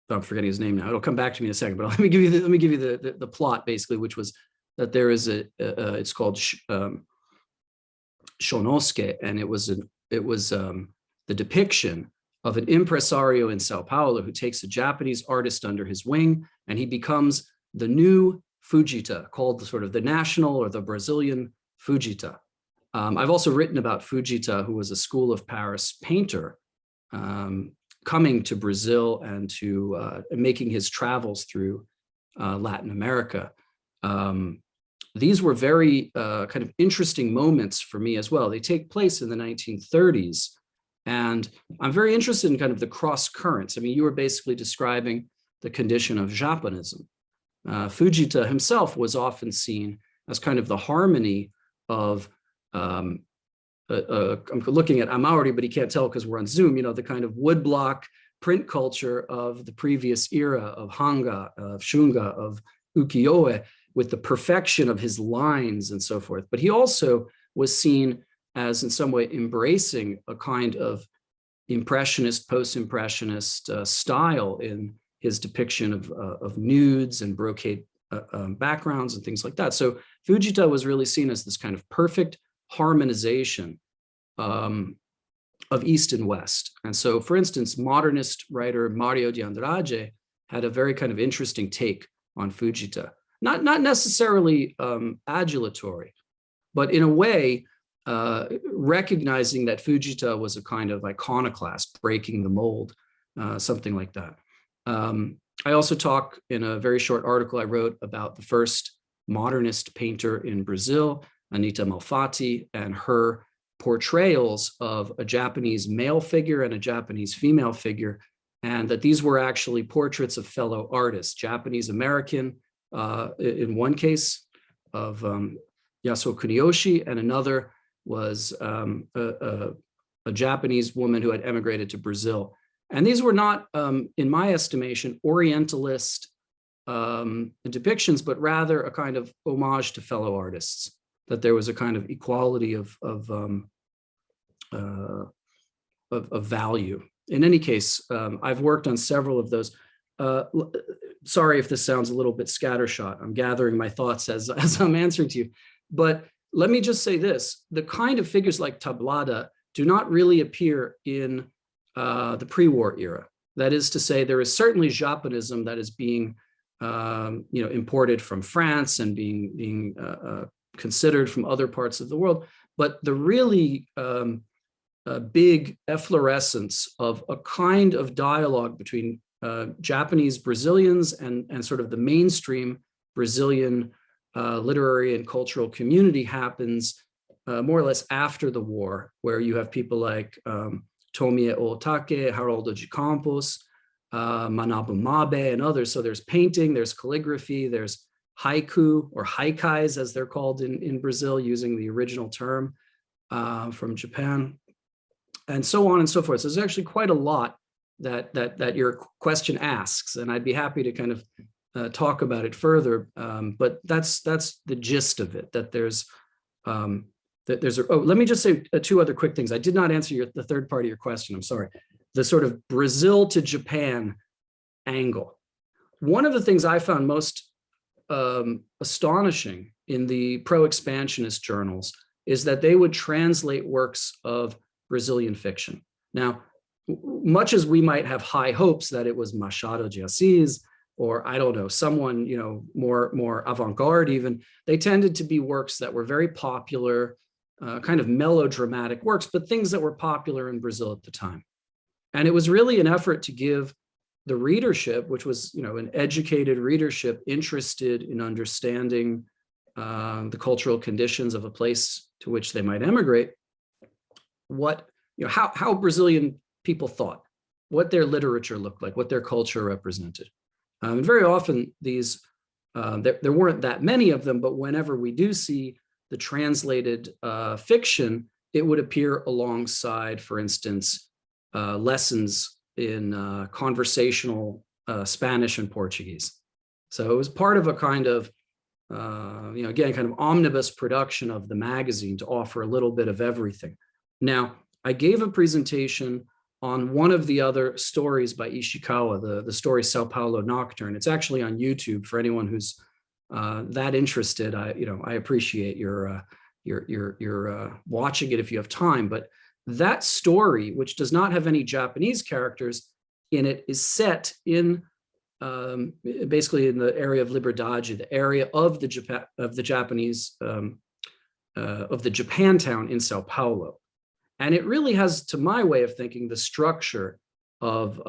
S2: I'm forgetting his name now. It'll come back to me in a second, but let me give you the plot, basically, which was that there is it's called Shonosuke, and it was the depiction of an impresario in Sao Paulo who takes a Japanese artist under his wing, and he becomes the new Fujita, called sort of the national or the Brazilian Fujita. I've also written about Fujita, who was a School of Paris painter, coming to Brazil and to making his travels through Latin America. These were very kind of interesting moments for me as well. They take place in the 1930s. And I'm very interested in kind of the cross currents. I mean, you were basically describing the condition of Japanism. Fujita himself was often seen as kind of the harmony of, I'm looking at Amauri, but he can't tell because we're on Zoom, the kind of woodblock print culture of the previous era of Hanga, of Shunga, of ukiyo-e, with the perfection of his lines and so forth. But he also was seen as in some way embracing a kind of impressionist, post-impressionist style in his depiction of nudes and brocade backgrounds and things like that. So Fujita was really seen as this kind of perfect harmonization of East and West. And so, for instance, modernist writer Mario de Andrade had a very kind of interesting take on Fujita. Not necessarily adulatory, but in a way, recognizing that Fujita was a kind of iconoclast, breaking the mold, something like that. I also talk in a very short article I wrote about the first modernist painter in Brazil, Anita Malfatti, and her portrayals of a Japanese male figure and a Japanese female figure, and that these were actually portraits of fellow artists, Japanese American, in one case of Yasuo Kuniyoshi, and another was a Japanese woman who had emigrated to Brazil. And these were not, in my estimation, Orientalist depictions, but rather a kind of homage to fellow artists, that there was a kind of equality of value in any case, I've worked on several of those. Sorry if this sounds a little bit scattershot. I'm gathering my thoughts as I'm answering to you. But let me just say this. The kind of figures like tablada do not really appear in the pre-war era. That is to say, there is certainly Japonism that is being imported from France and being considered from other parts of the world. But the really big efflorescence of a kind of dialogue between Japanese Brazilians and sort of the mainstream Brazilian literary and cultural community happens more or less after the war, where you have people like Tomie Otake, Haroldo de Campos, Manabu Mabe, and others. So there's painting, there's calligraphy, there's haiku or haikais, as they're called in Brazil, using the original term from Japan, and so on and so forth. So there's actually quite a lot that your question asks, and I'd be happy to kind of talk about it further. But that's the gist of it. Let me just say two other quick things. I did not answer the third part of your question. I'm sorry. The sort of Brazil to Japan angle. One of the things I found most astonishing in the pro-expansionist journals is that they would translate works of Brazilian fiction. Now, much as we might have high hopes that it was Machado de Assis, or I don't know, someone more avant-garde even, they tended to be works that were very popular, kind of melodramatic works, but things that were popular in Brazil at the time. And it was really an effort to give the readership, which was an educated readership interested in understanding the cultural conditions of a place to which they might emigrate, how Brazilian people thought, what their literature looked like, what their culture represented. And very often these, there weren't that many of them, but whenever we do see the translated fiction, it would appear alongside, for instance, lessons in conversational Spanish and Portuguese. So it was part of a kind of, again, kind of omnibus production of the magazine to offer a little bit of everything. Now, I gave a presentation on one of the other stories by Ishikawa, the story Sao Paulo Nocturne. It's actually on YouTube for anyone who's that interested. I appreciate your watching it if you have time. But that story, which does not have any Japanese characters in it, is set in basically in the area of Liberdade, the area of the Japanese of the Japantown in Sao Paulo. And it really has, to my way of thinking, the structure of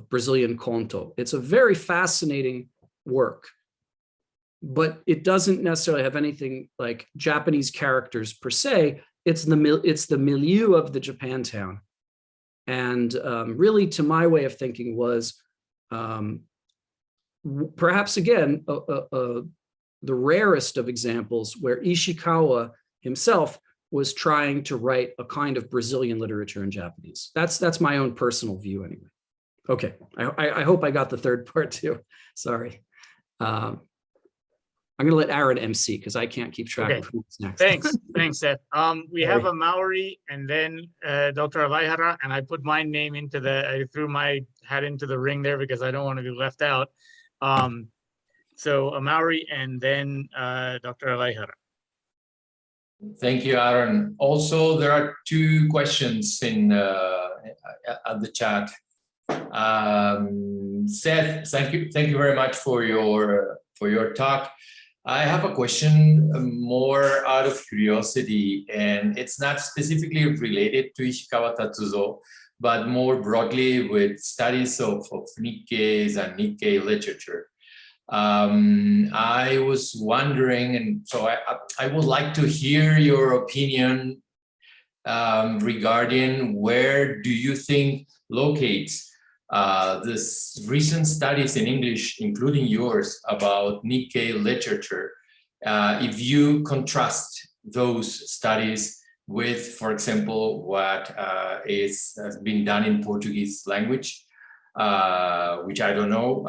S2: Brazilian conto. It's a very fascinating work, but it doesn't necessarily have anything like Japanese characters per se. It's the milieu of the Japantown. And really, to my way of thinking, was perhaps, again, the rarest of examples where Ishikawa himself was trying to write a kind of Brazilian literature in Japanese. That's my own personal view anyway. Okay, I hope I got the third part too. Sorry. I'm gonna let Aaron MC because I can't keep track of who's next.
S1: Thanks, Seth. We have a Maori and then Dr. Alaihara, and I put my name I threw my hat into the ring there because I don't want to be left out. So a Maori and then Dr. Alaihara.
S5: Thank you, Aaron. Also, there are two questions in at the chat. Seth, thank you very much for your talk. I have a question more out of curiosity, and it's not specifically related to Ishikawa Tatsuzō, but more broadly with studies of Nikkeis and Nikkei literature. I was wondering, and so I would like to hear your opinion regarding where do you think locates this recent studies in English, including yours, about Nikkei literature, if you contrast those studies with, for example, what has been done in Portuguese language, which I don't know,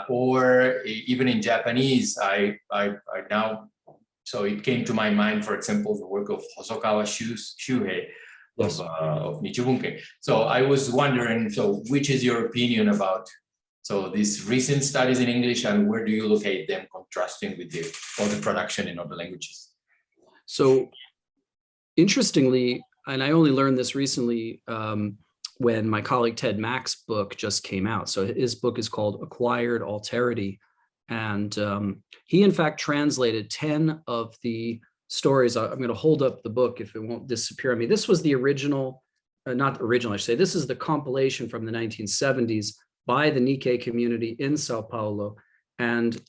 S5: or even in Japanese. I now, so it came to my mind, for example, the work of Hosokawa Shuhei,
S2: Yes.
S5: of Nichibunke. So I was wondering, so which is your opinion about these recent studies in English, and where do you locate them contrasting with the production in other languages?
S2: So interestingly, and I only learned this recently when my colleague Ted Mack's book just came out. So his book is called Acquired Alterity. And he, in fact, translated 10 of the stories. I'm going to hold up the book if it won't disappear on me. This was the original, not original, I should say. This is the compilation from the 1970s by the Nikkei community in Sao Paulo. And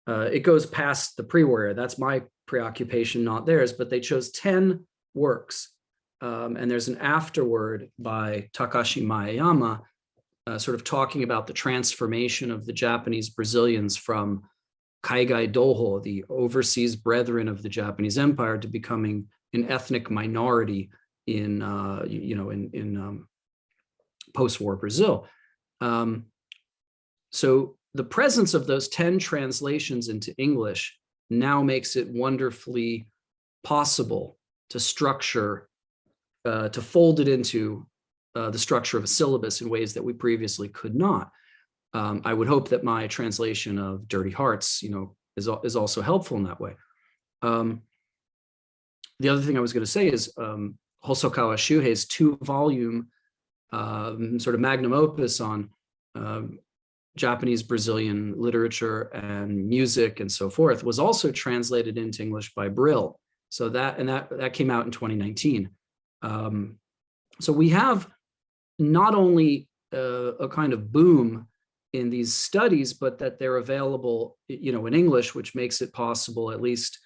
S2: it goes past the pre-war era. That's my preoccupation, not theirs, but they chose 10 works. And there's an afterword by Takashi Maeyama, sort of talking about the transformation of the Japanese Brazilians from Kaigai Doho, the overseas brethren of the Japanese Empire, to becoming an ethnic minority in post-war Brazil. So the presence of those 10 translations into English now makes it wonderfully possible to structure, to fold it into the structure of a syllabus in ways that we previously could not. I would hope that my translation of Dirty Hearts, is also helpful in that way. The other thing I was going to say is Hosokawa Shuhei's 2-volume sort of magnum opus on Japanese Brazilian literature and music and so forth was also translated into English by Brill. So that came out in 2019. So we have not only a kind of boom in these studies, but that they're available, in English, which makes it possible, at least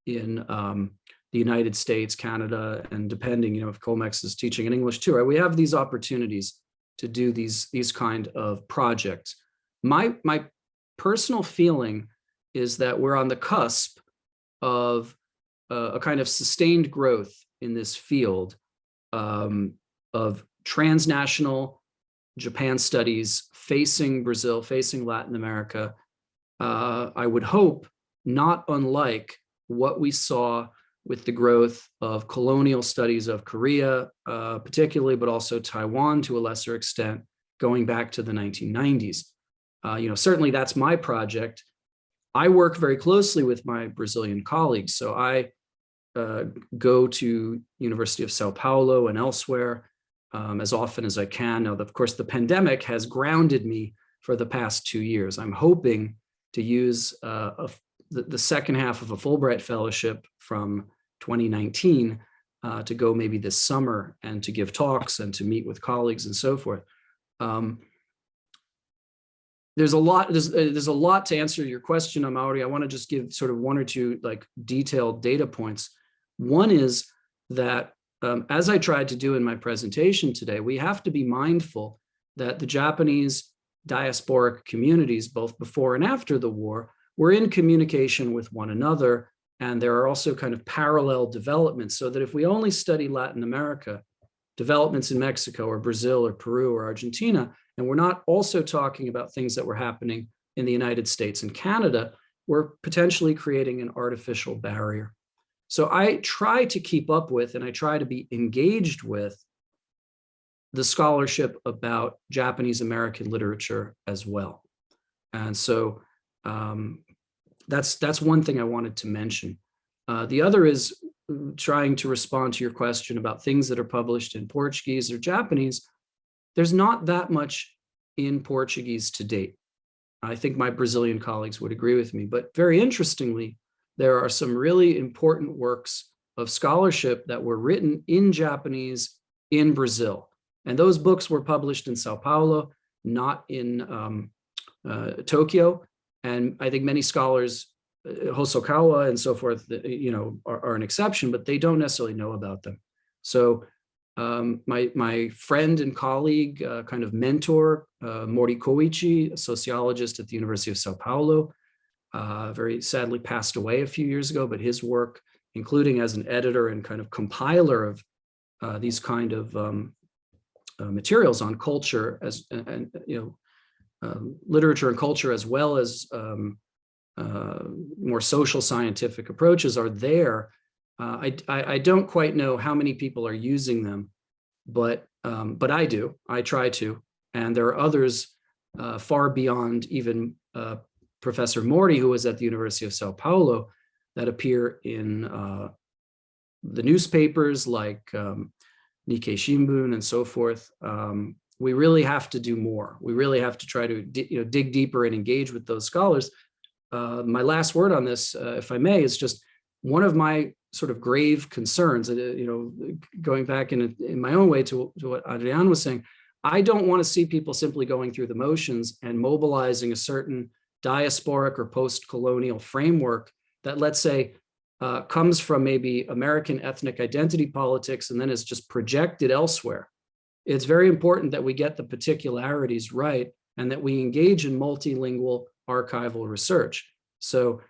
S2: in the United States, Canada, and depending, if Colmex is teaching in English too, right? We have these opportunities to do these kind of projects. My personal feeling is that we're on the cusp of a kind of sustained growth in this field of transnational Japan studies facing Brazil, facing Latin America. I would hope not unlike what we saw with the growth of colonial studies of Korea, particularly, but also Taiwan to a lesser extent, going back to the 1990s. Certainly that's my project. I work very closely with my Brazilian colleagues. So I go to University of Sao Paulo and elsewhere as often as I can. Now, of course, the pandemic has grounded me for the past 2 years. I'm hoping to use the second half of a Fulbright fellowship from 2019 to go maybe this summer and to give talks and to meet with colleagues and so forth. There's a lot to answer your question, Amaury. I want to just give sort of 1 or 2 detailed data points. One is that as I tried to do in my presentation today, we have to be mindful that the Japanese diasporic communities, both before and after the war, were in communication with one another. And there are also kind of parallel developments, so that if we only study Latin America, developments in Mexico or Brazil or Peru or Argentina, and we're not also talking about things that were happening in the United States and Canada, we're potentially creating an artificial barrier. So I try to keep up with, and I try to be engaged with, the scholarship about Japanese American literature as well. And so that's one thing I wanted to mention. The other is trying to respond to your question about things that are published in Portuguese or Japanese. There's not that much in Portuguese to date. I think my Brazilian colleagues would agree with me, but very interestingly, there are some really important works of scholarship that were written in Japanese in Brazil. And those books were published in Sao Paulo, not in Tokyo. And I think many scholars, Hosokawa and so forth, are an exception, but they don't necessarily know about them. So my friend and colleague, kind of mentor, Mori Koichi, a sociologist at the University of Sao Paulo, very sadly passed away a few years ago, but his work, including as an editor and kind of compiler of these kind of materials on culture and literature and culture, as well as more social scientific approaches, are there. I don't quite know how many people are using them, but I do. I try to, and there are others far beyond even Professor Morty, who was at the University of Sao Paulo, that appear in the newspapers like Nikkei Shimbun and so forth. We really have to do more. We really have to try to dig deeper and engage with those scholars. My last word on this, if I may, is just one of my sort of grave concerns, going back in my own way to what Adrian was saying. I don't want to see people simply going through the motions and mobilizing a certain diasporic or post-colonial framework that, let's say, comes from maybe American ethnic identity politics and then is just projected elsewhere. It's very important that we get the particularities right and that we engage in multilingual archival research. So,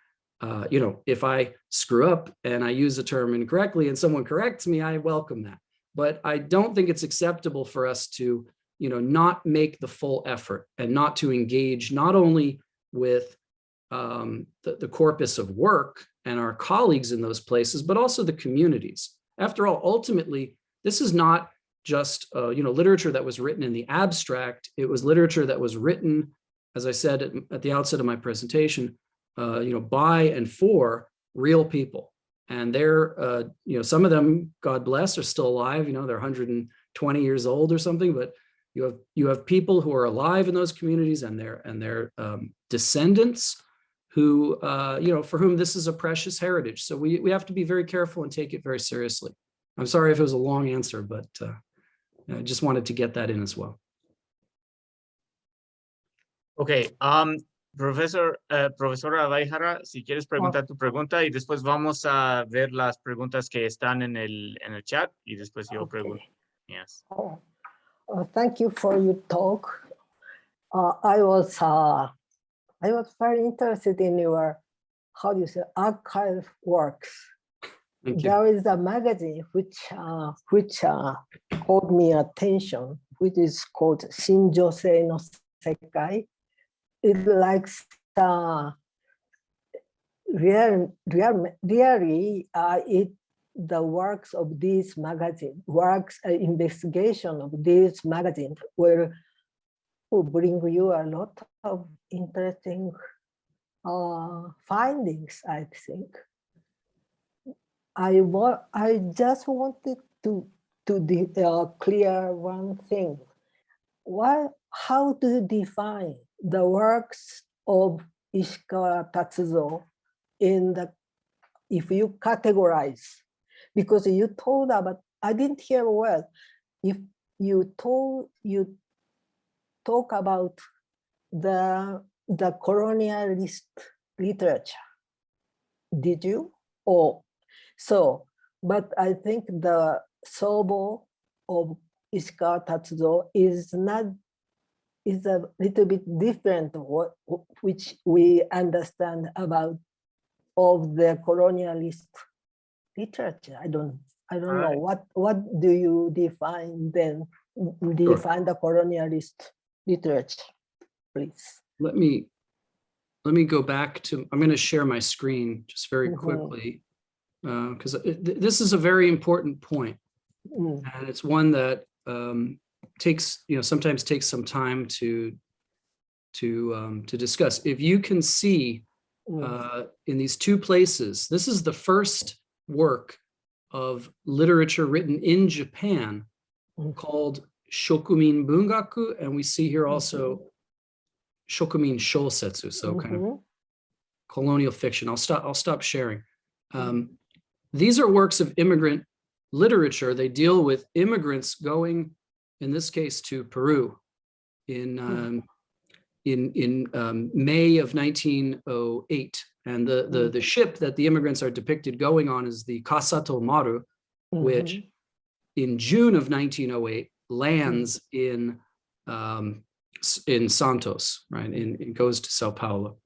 S2: if I screw up and I use a term incorrectly and someone corrects me, I welcome that. But I don't think it's acceptable for us to, not make the full effort and not to engage not only with the corpus of work and our colleagues in those places, but also the communities. After all, ultimately, this is not just literature that was written in the abstract. It was literature that was written, as I said at the outset of my presentation, by and for real people. And they're, some of them, God bless, are still alive. They're 120 years old or something. But you have people who are alive in those communities and their descendants who, for whom this is a precious heritage. So we have to be very careful and take it very seriously. I'm sorry if it was a long answer, but I just wanted to get that in as well.
S1: Okay, profesora Adahara, si quieres preguntar tu pregunta y después vamos a ver las preguntas que están en el chat y después yo pregunto. Yes.
S6: Thank you for your talk. I was very interested in your, archive works. There is a magazine which caught me attention, which is called Shinjosei no Sekai. It likes really the works of these magazines, investigation of these magazines will bring you a lot of interesting findings, I think. I just wanted to clear one thing. How do you define the works of Ishikawa Tatsuzō if you categorize? Because you told about, I didn't hear well, if you talk about the colonialist literature, did you? But I think the Sobo of Ishikawa Tatsuzō is a little bit different, which we understand of the colonialist literature. I don't know what do you define then? Define the colonialist literature, please.
S2: Let me go back to. I'm going to share my screen just very quickly because this is a very important point, and it's one that sometimes takes some time to discuss. If you can see in these two places, this is the first work of literature written in Japan called Shokumin Bungaku, and we see here also Shokumin Shosetsu, so kind of colonial fiction. I'll stop sharing. These are works of immigrant literature. They deal with immigrants going, in this case, to Peru in May of 1908. And the ship that the immigrants are depicted going on is the Kasato Maru, which in June of 1908 lands in Santos, right? It goes to Sao Paulo.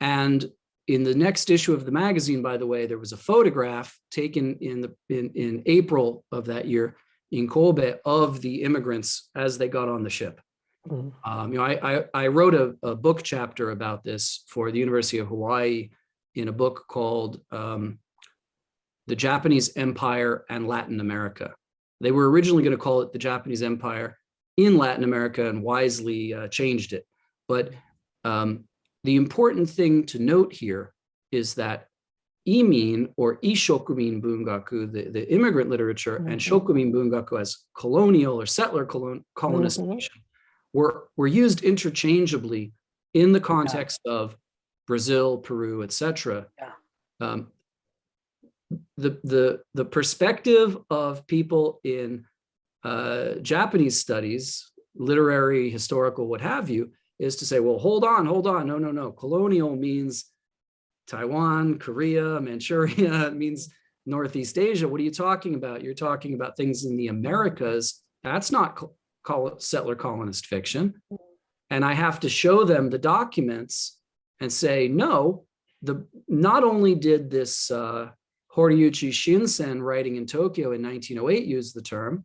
S2: And in the next issue of the magazine, by the way, there was a photograph taken in April of that year in Kobe of the immigrants as they got on the ship. I wrote a book chapter about this for the University of Hawaii in a book called The Japanese Empire and Latin America. They were originally going to call it the Japanese Empire in Latin America and wisely changed it. But the important thing to note here is that Imin or Ishokumin Bungaku, the immigrant literature, and Shokumin Bungaku as colonial or settler colonist fiction were used interchangeably in the context of Brazil, Peru, etc. The perspective of people in Japanese studies, literary, historical, what have you, is to say, well, hold on, no. Colonial means Taiwan, Korea, Manchuria, it means Northeast Asia. What are you talking about? You're talking about things in the Americas. That's not settler colonist fiction. And I have to show them the documents and say, no, not only did this Horiuchi Shinsen writing in Tokyo in 1908 use the term,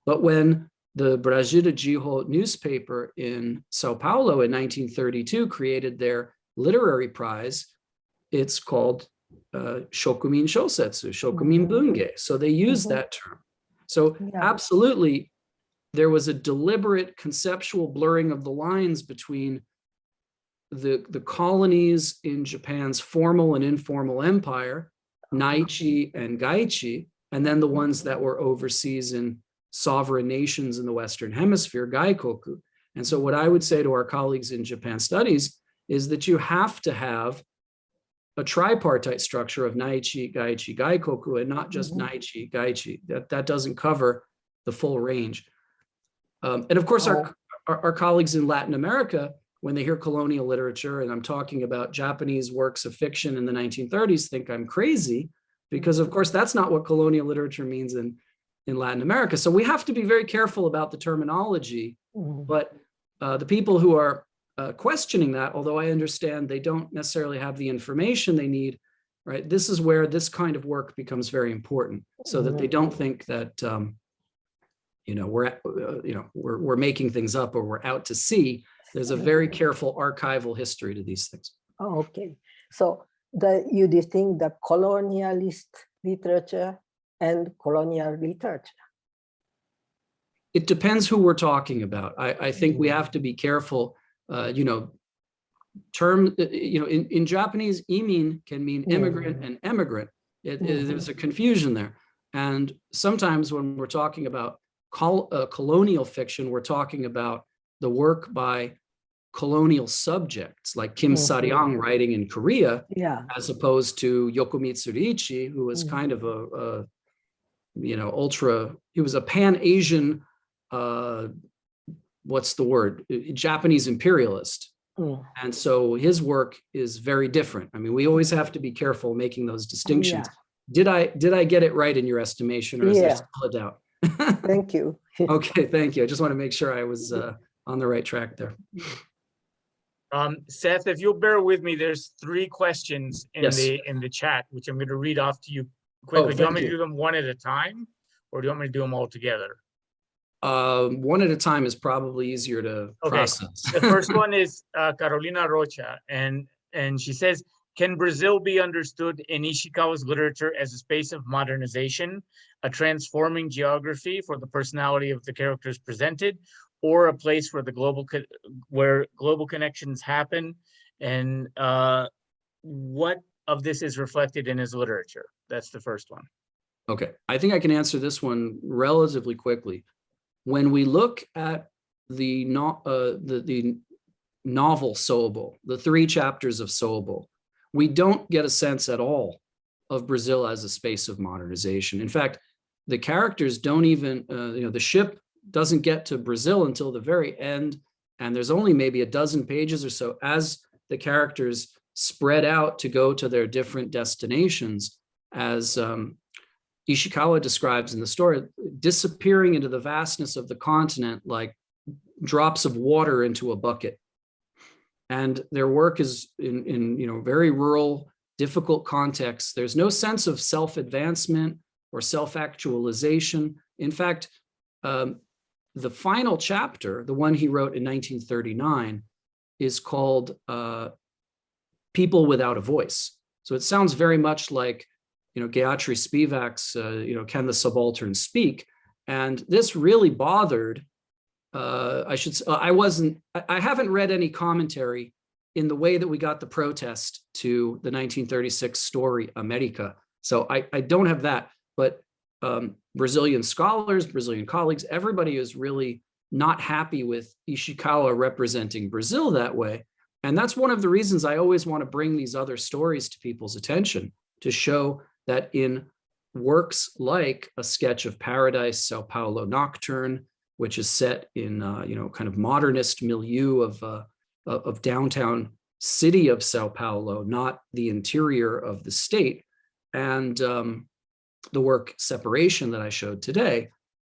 S2: but when the Brasília Jiho newspaper in Sao Paulo in 1932 created their literary prize, it's called Shokumin Shosetsu, Shokumin Bunge. So they use that term. So absolutely, there was a deliberate conceptual blurring of the lines between the colonies in Japan's formal and informal empire, Naichi and Gaichi, and then the ones that were overseas in sovereign nations in the Western Hemisphere, Gaikoku. And so what I would say to our colleagues in Japan Studies is that you have to have a tripartite structure of Naichi, Gaichi, Gaikoku, and not just Naichi, Gaichi. That doesn't cover the full range. And of course, our colleagues in Latin America, when they hear colonial literature, and I'm talking about Japanese works of fiction in the 1930s, think I'm crazy, because of course, that's not what colonial literature means in Latin America. So we have to be very careful about the terminology, but the people who are questioning that, although I understand they don't necessarily have the information they need, right? This is where this kind of work becomes very important, so that they don't think that we're making things up or we're out to sea. There's a very careful archival history to these things.
S6: Oh, okay. So you distinguish the colonialist literature and colonial literature?
S2: It depends who we're talking about. I think we have to be careful. In Japanese, imin can mean immigrant and emigrant. There's a confusion there. And sometimes when we're talking about colonial fiction, we're talking about the work by colonial subjects like Kim Saryang writing in Korea, as opposed to Yokomitsu Riichi, who was kind of he was a Pan-Asian, Japanese imperialist. And so his work is very different. I mean, we always have to be careful making those distinctions. Did I get it right in your estimation, or is there still a doubt?
S6: Thank you.
S2: Okay, thank you. I just want to make sure I was on the right track there.
S1: Seth, if you'll bear with me, there's 3 questions in the chat, which I'm going to read off to you quickly. Do you want me to do them one at a time, or do you want me to do them all together?
S2: One at a time is probably easier to process.
S1: The first one is Carolina Rocha, and she says, can Brazil be understood in Ishikawa's literature as a space of modernization, a transforming geography for the personality of the characters presented, or a place where global connections happen? And what of this is reflected in his literature? That's the first one.
S2: Okay, I think I can answer this one relatively quickly. When we look at the novel Sobo, the 3 chapters of Sobo, we don't get a sense at all of Brazil as a space of modernization. In fact, the characters don't even, the ship doesn't get to Brazil until the very end, and there's only maybe a dozen pages or so as the characters spread out to go to their different destinations, as Ishikawa describes in the story, disappearing into the vastness of the continent like drops of water into a bucket. And their work is in very rural, difficult contexts. There's no sense of self-advancement or self-actualization. In fact, the final chapter, the one he wrote in 1939, is called People Without a Voice. So it sounds very much like Gayatri Spivak's Can the Subaltern Speak? And this really bothered, I haven't read any commentary in the way that we got the protest to the 1936 story, America. So I don't have that, but Brazilian scholars, Brazilian colleagues, everybody is really not happy with Ishikawa representing Brazil that way. And that's one of the reasons I always want to bring these other stories to people's attention, to show that in works like A Sketch of Paradise, Sao Paulo Nocturne, which is set in kind of modernist milieu of downtown city of Sao Paulo, not the interior of the state, and the work Separation that I showed today,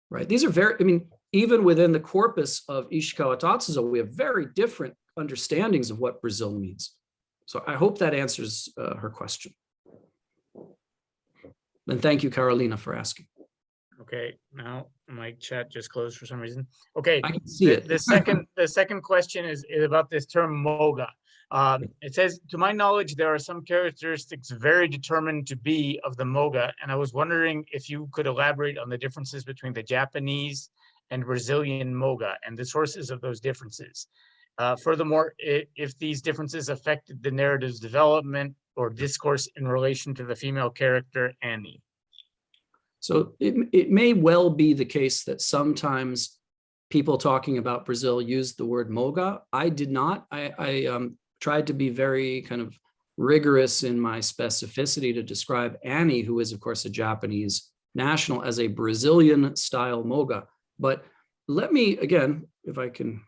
S2: right? These are very, I mean, even within the corpus of Ishikawa Tatsuzō, we have very different understandings of what Brazil means. So I hope that answers her question. And thank you, Carolina, for asking.
S1: Okay, now my chat just closed for some reason. Okay,
S2: I can see it.
S1: The second question is about this term moga. It says, to my knowledge, there are some characteristics very determined to be of the moga, and I was wondering if you could elaborate on the differences between the Japanese and Brazilian moga and the sources of those differences. Furthermore, if these differences affected the narrative's development or discourse in relation to the female character Annie.
S2: So it may well be the case that sometimes people talking about Brazil use the word moga. I did not. I tried to be very kind of rigorous in my specificity to describe Annie, who is, of course, a Japanese national, as a Brazilian style moga. But let me, again, if I can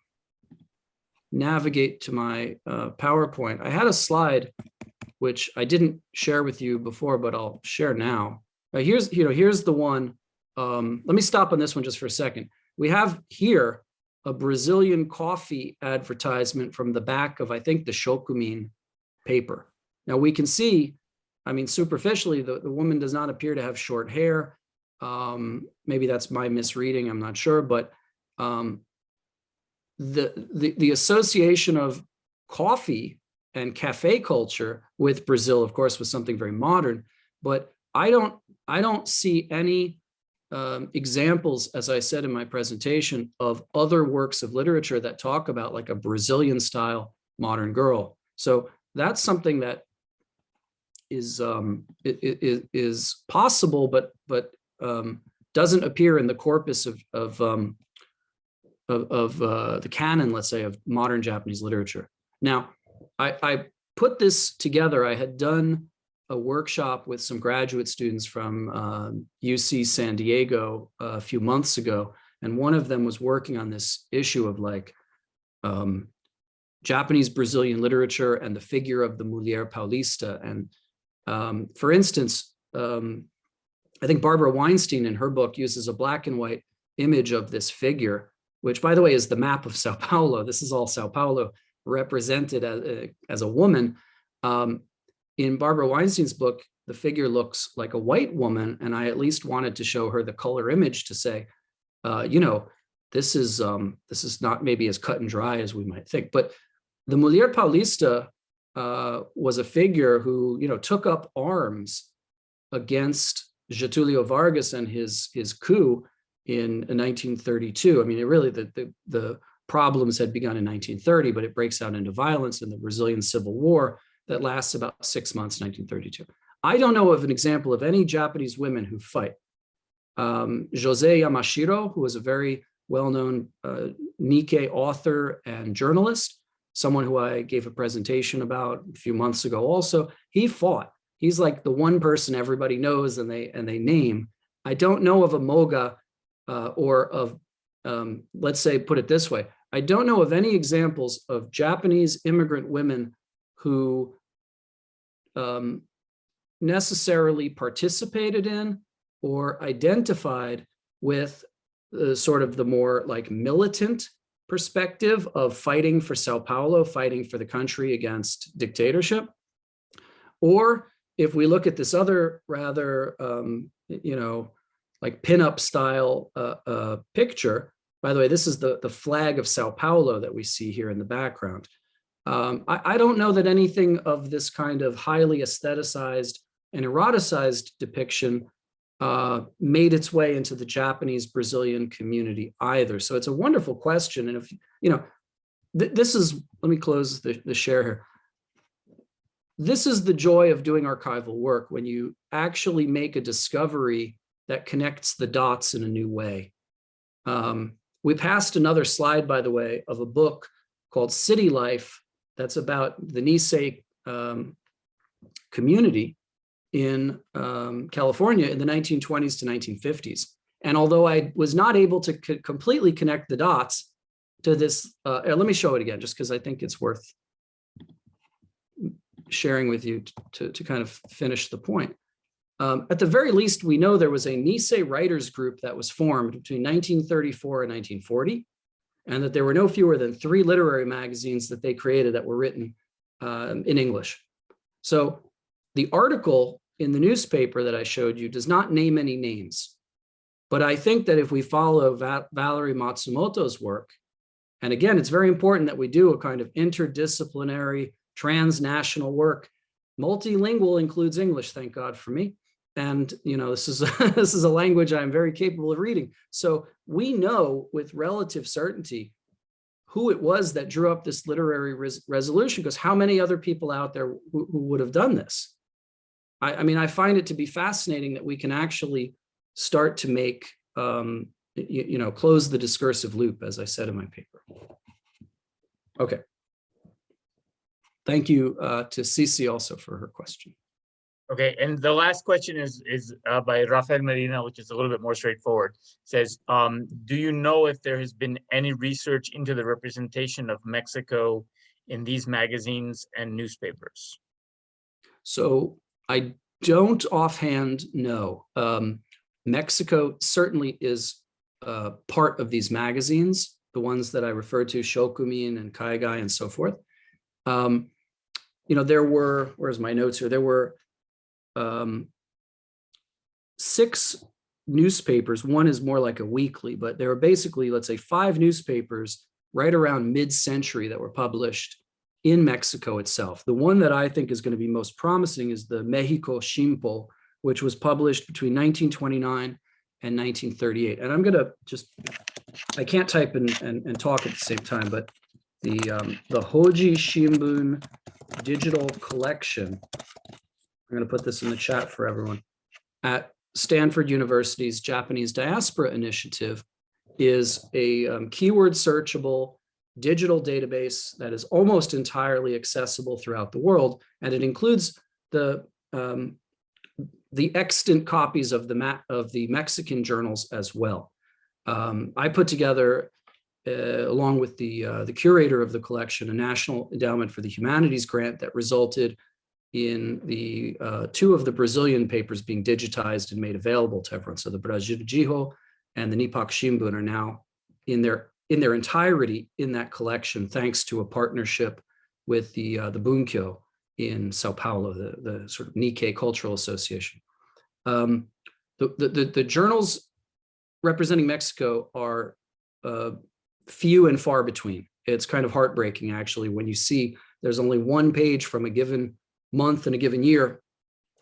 S2: navigate to my PowerPoint. I had a slide which I didn't share with you before, but I'll share now. Here's the one. Let me stop on this one just for a second. We have here a Brazilian coffee advertisement from the back of, I think, the Shokumin paper. Now we can see, I mean, superficially, the woman does not appear to have short hair. Maybe that's my misreading, I'm not sure, but the association of coffee and cafe culture with Brazil, of course, was something very modern, but I don't see any examples, as I said in my presentation, of other works of literature that talk about like a Brazilian style modern girl. So that's something that is possible, but doesn't appear in the corpus of the canon, let's say, of modern Japanese literature. Now, I put this together. I had done a workshop with some graduate students from UC San Diego a few months ago, and one of them was working on this issue of like Japanese Brazilian literature and the figure of the Mulher Paulista. And for instance, I think Barbara Weinstein in her book uses a black and white image of this figure, which, by the way, is the map of Sao Paulo. This is all Sao Paulo represented as a woman. In Barbara Weinstein's book, the figure looks like a white woman, and I at least wanted to show her the color image to say, this is not maybe as cut and dry as we might think. But the Mulher Paulista was a figure who, took up arms against Getúlio Vargas and his coup in 1932. I mean, the problems had begun in 1930, but it breaks out into violence in the Brazilian Civil War that lasts about 6 months, 1932. I don't know of an example of any Japanese women who fight. José Yamashiro, who was a very well-known Nikkei author and journalist, someone who I gave a presentation about a few months ago also, he fought. He's like the one person everybody knows and they name. I don't know of a moga or of, let's say, put it this way, I don't know of any examples of Japanese immigrant women who necessarily participated in or identified with sort of the more like militant perspective of fighting for Sao Paulo, fighting for the country against dictatorship. Or if we look at this other rather, like pinup style picture, by the way, this is the flag of Sao Paulo that we see here in the background. I don't know that anything of this kind of highly aestheticized and eroticized depiction made its way into the Japanese Brazilian community either. So it's a wonderful question. And if, this is, let me close the share here. This is the joy of doing archival work, when you actually make a discovery that connects the dots in a new way. We passed another slide, by the way, of a book called City Life that's about the Nisei community in California in the 1920s to 1950s. And although I was not able to completely connect the dots to this, let me show it again, just because I think it's worth sharing with you to kind of finish the point. At the very least, we know there was a Nisei writers group that was formed between 1934 and 1940, and that there were no fewer than 3 literary magazines that they created that were written in English. So the article in the newspaper that I showed you does not name any names, but I think that if we follow Valerie Matsumoto's work, and again, it's very important that we do a kind of interdisciplinary, transnational work. Multilingual includes English, thank God for me. And this is this is a language I'm very capable of reading. So we know with relative certainty who it was that drew up this literary resolution, because how many other people out there who would have done this? I mean, I find it to be fascinating that we can actually start to make, close the discursive loop, as I said in my paper. Okay. Thank you to Cici also for her question.
S1: Okay, and the last question is by Rafael Medina, which is a little bit more straightforward. It says, do you know if there has been any research into the representation of Mexico in these magazines and newspapers?
S2: So I don't offhand know. Mexico certainly is part of these magazines, the ones that I referred to, Shokumin and Kaigai and so forth. There were, where's my notes here? There were 6 newspapers. One is more like a weekly, but there were basically, let's say, 5 newspapers right around mid-century that were published in Mexico itself. The one that I think is going to be most promising is the Mexico Shimpo, which was published between 1929 and 1938. And I'm going to just, I can't type and talk at the same time, but the Hoji Shimbun digital collection, I'm going to put this in the chat for everyone, at Stanford University's Japanese Diaspora Initiative, is a keyword searchable digital database that is almost entirely accessible throughout the world, and it includes the extant copies of the Mexican journals as well. I put together, along with the curator of the collection, a National Endowment for the Humanities grant that resulted in the 2 of the Brazilian papers being digitized and made available to everyone. So the Brasil and the Nippon Shimbun are now in their entirety in that collection, thanks to a partnership with the Bunkyo in Sao Paulo, the sort of Nikkei Cultural Association. The journals representing Mexico are few and far between. It's kind of heartbreaking, actually, when you see there's only 1 page from a given month in a given year,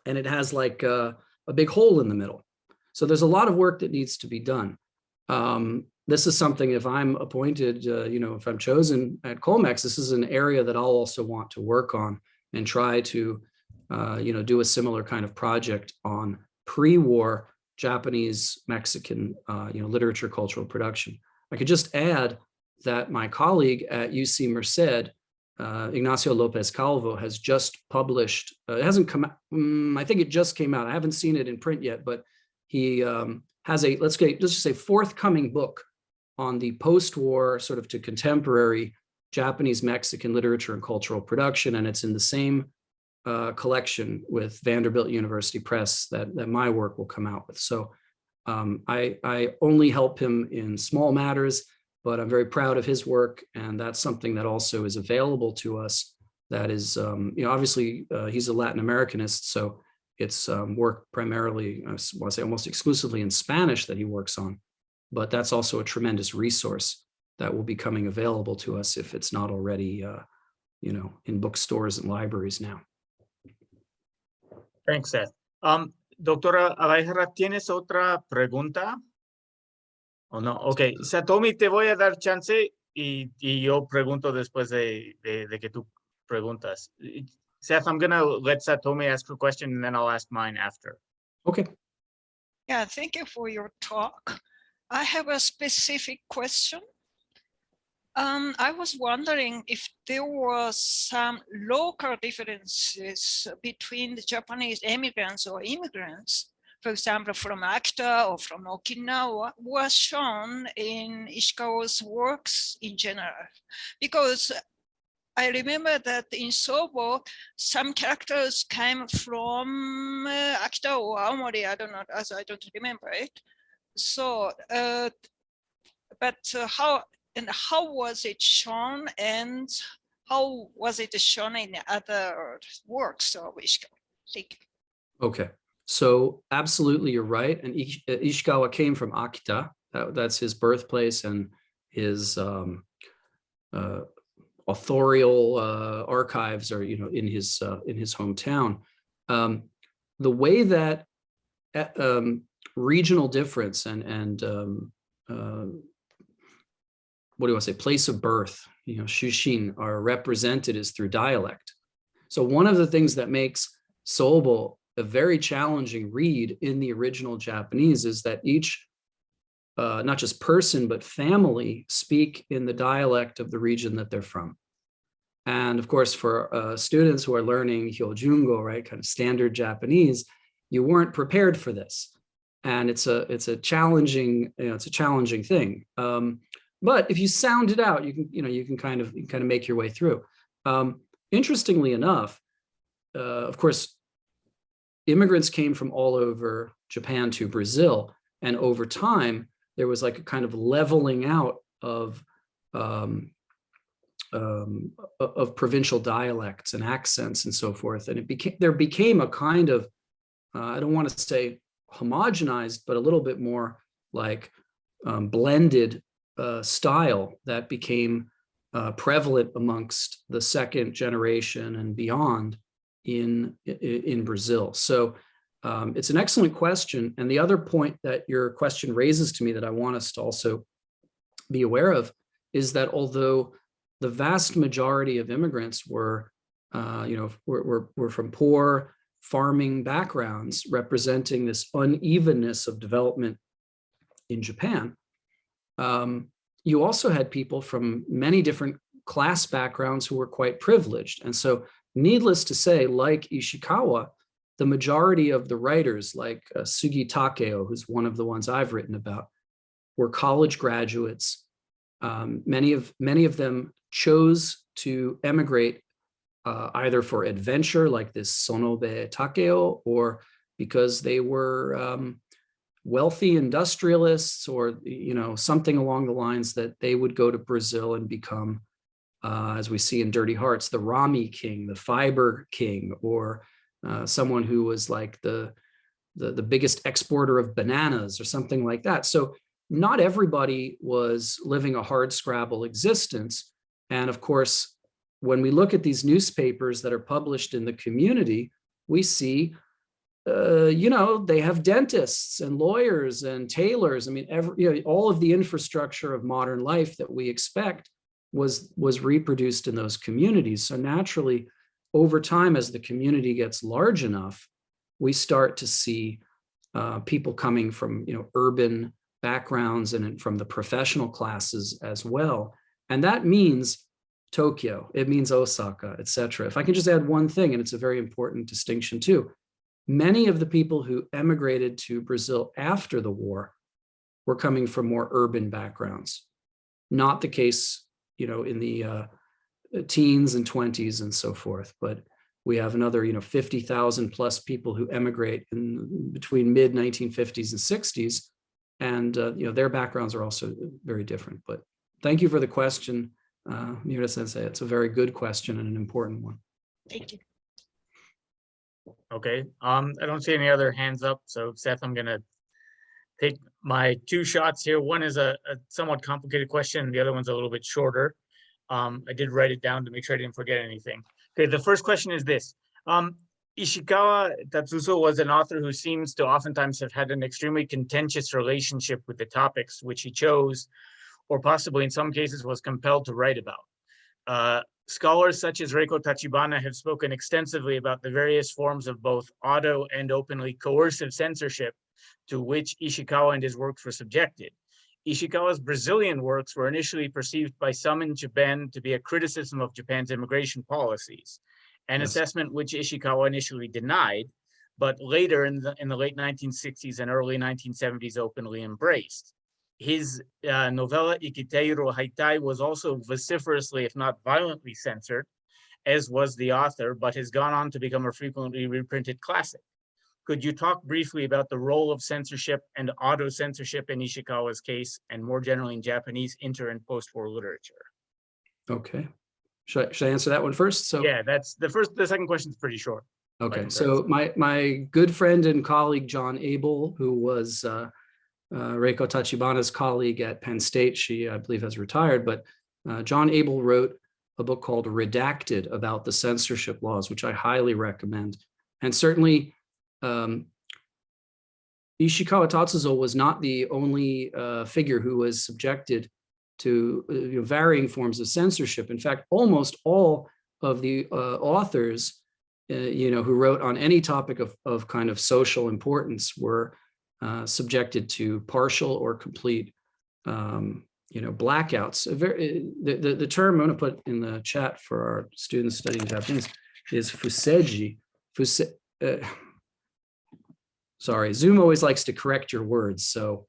S2: and it has like a big hole in the middle. So there's a lot of work that needs to be done. This is something, if I'm appointed, if I'm chosen at Colmex, this is an area that I'll also want to work on and try to, do a similar kind of project on pre-war Japanese Mexican, literature, cultural production. I could just add that my colleague at UC Merced, Ignacio Lopez Calvo, has just published, it hasn't come out, I think it just came out. I haven't seen it in print yet, but he has a, let's just say, forthcoming book on the post-war sort of to contemporary Japanese Mexican literature and cultural production. And it's in the same collection with Vanderbilt University Press that my work will come out with. So I only help him in small matters, but I'm very proud of his work. And that's something that also is available to us. That is, obviously he's a Latin Americanist, so it's work primarily, I want to say almost exclusively in Spanish that he works on, but that's also a tremendous resource that will be coming available to us if it's not already, in bookstores and libraries now.
S1: Thanks, Seth. Doctora Alejandra, ¿tienes otra pregunta? ¿O no? Ok, Satomi, te voy a dar chance y yo pregunto después de que tú preguntas. Seth, I'm going to let Satomi ask her question and then I'll ask mine after.
S2: Okay.
S7: Yeah, thank you for your talk. I have a specific question. I was wondering if there was some local differences between the Japanese immigrants or immigrants, for example, from Akita or from Okinawa, was shown in Ishikawa's works in general. Because I remember that in Sobo, some characters came from Akita or Aomori, I don't know, as I don't remember it. So, how was it shown, and how was it shown in other works of Ishikawa? Thank you.
S2: Okay. So absolutely, you're right. And Ishikawa came from Akita. That's his birthplace and his authorial archives are, in his hometown. The way that regional difference and what do I say, place of birth, shushin, are represented is through dialect. So one of the things that makes Sobo a very challenging read in the original Japanese is that each, not just person, but family speak in the dialect of the region that they're from. And of course, for students who are learning Hyojungo, right, kind of standard Japanese, you weren't prepared for this. And it's a challenging, it's a challenging thing. But if you sound it out, you can kind of make your way through. Interestingly enough, of course, immigrants came from all over Japan to Brazil, and over time there was like a kind of leveling out of provincial dialects and accents and so forth, and there became a kind of I don't want to say homogenized, but a little bit more like blended style that became prevalent amongst the second generation and beyond in Brazil. So it's an excellent question. And the other point that your question raises to me that I want us to also be aware of is that although the vast majority of immigrants were from poor farming backgrounds representing this unevenness of development in Japan, you also had people from many different class backgrounds who were quite privileged. And so needless to say, like Ishikawa, the majority of the writers like Sugi Takeo, who's one of the ones I've written about, were college graduates. Many of them chose to emigrate either for adventure like this Sonobe Takeo, or because they were wealthy industrialists, or something along the lines that they would go to Brazil and become, as we see in Dirty Hearts, the Rami king, the fiber king, or someone who was like the biggest exporter of bananas or something like that. So not everybody was living a hardscrabble existence. And of course, when we look at these newspapers that are published in the community, we see they have dentists and lawyers and tailors. I mean, all of the infrastructure of modern life that we expect was reproduced in those communities. So naturally, over time, as the community gets large enough, we start to see people coming from urban backgrounds and from the professional classes as well. And that means Tokyo, it means Osaka, etc. If I can just add one thing, and it's a very important distinction too. Many of the people who emigrated to Brazil after the war were coming from more urban backgrounds. Not the case, in the teens and 20s and so forth. But we have another, 50,000 plus people who emigrate in between mid 1950s and 60s, and their backgrounds are also very different. But thank you for the question, Miura-sensei. It's a very good question and an important one.
S7: Thank you.
S1: Okay, I don't see any other hands up. So Seth, I'm gonna take my two shots here. One is a somewhat complicated question. The other one's a little bit shorter. I did write it down to make sure I didn't forget anything. Okay, the first question is this. Ishikawa Tatsuzō was an author who seems to oftentimes have had an extremely contentious relationship with the topics which he chose, or possibly in some cases was compelled to write about. Scholars such as Reiko Tachibana have spoken extensively about the various forms of both auto and openly coercive censorship to which Ishikawa and his works were subjected. Ishikawa's Brazilian works were initially perceived by some in Japan to be a criticism of Japan's immigration policies, an assessment which Ishikawa initially denied, but later in the late 1960s and early 1970s openly embraced. His novella Ikiteiro Haitai was also vociferously, if not violently, censored, as was the author, but has gone on to become a frequently reprinted classic. Could you talk briefly about the role of censorship and auto-censorship in Ishikawa's case, and more generally in Japanese inter and post-war literature?
S2: Okay. Should I answer that one first? So
S1: yeah, that's the first. The second question is pretty short.
S2: Okay, so my good friend and colleague, John Abel, who was Reiko Tachibana's colleague at Penn State, she, I believe, has retired, but John Abel wrote a book called Redacted about the censorship laws, which I highly recommend. And certainly, Ishikawa Tatsuzō was not the only figure who was subjected to varying forms of censorship. In fact, almost all of the authors who wrote on any topic of kind of social importance were subjected to partial or complete, blackouts. The term I'm going to put in the chat for our students studying Japanese is fuseji. Sorry, Zoom always likes to correct your words. So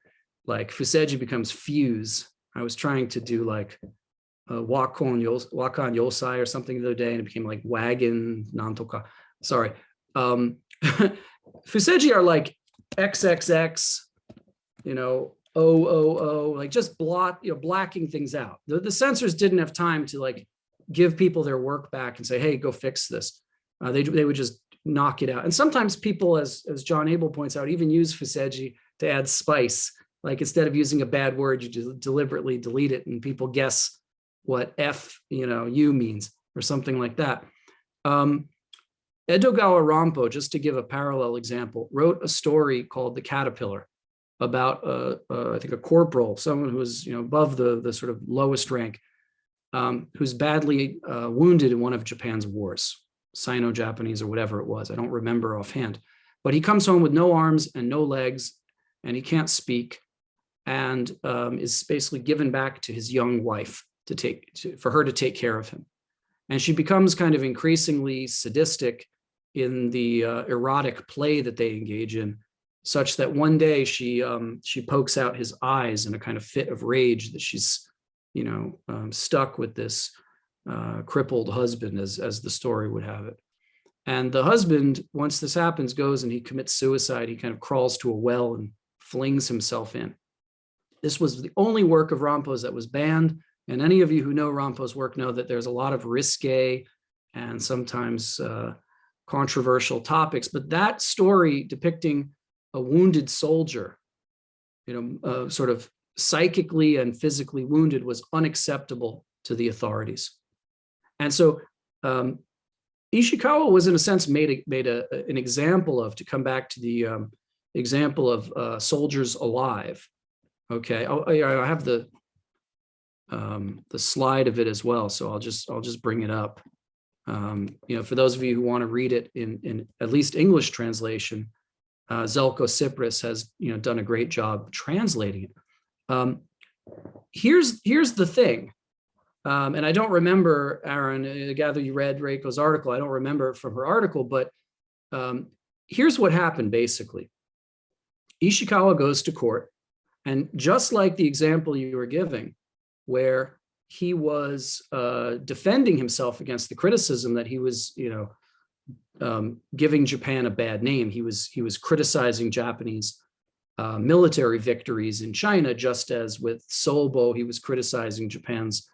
S2: like fuseji becomes fuse. I was trying to do like wakan yosai or something the other day, and it became like wagon nantoka. Sorry. Fuseji are like XXX, OOO, like just blacking things out. The censors didn't have time to like give people their work back and say, hey, go fix this. They would just knock it out. And sometimes people, as John Abel points out, even use fuseji to add spice. Like instead of using a bad word, you just deliberately delete it and people guess what U means or something like that. Edogawa Rampo, just to give a parallel example, wrote a story called The Caterpillar about, I think, a corporal, someone who was above the sort of lowest rank, who's badly wounded in one of Japan's wars, Sino-Japanese or whatever it was. I don't remember offhand. But he comes home with no arms and no legs, and he can't speak, and is basically given back to his young wife for her to take care of him. And she becomes kind of increasingly sadistic in the erotic play that they engage in, such that one day she pokes out his eyes in a kind of fit of rage that she's stuck with this crippled husband, as the story would have it. And the husband, once this happens, goes and he commits suicide. He kind of crawls to a well and flings himself in. This was the only work of Rampo's that was banned. And any of you who know Rampo's work know that there's a lot of risque and sometimes controversial topics. But that story depicting a wounded soldier, sort of psychically and physically wounded, was unacceptable to the authorities. And so Ishikawa was, in a sense, made an example of, to come back to the example of Soldiers Alive. Okay, I have the slide of it as well, so I'll just bring it up. For those of you who want to read it in at least English translation, Zelko Cyprus has done a great job translating it. Here's the thing, and I don't remember, Aaron, I gather you read Reiko's article. I don't remember from her article, but here's what happened basically. Ishikawa goes to court, and just like the example you were giving, where he was defending himself against the criticism that he was, giving Japan a bad name. He was criticizing Japanese military victories in China, just as with Sobo, he was criticizing Japan's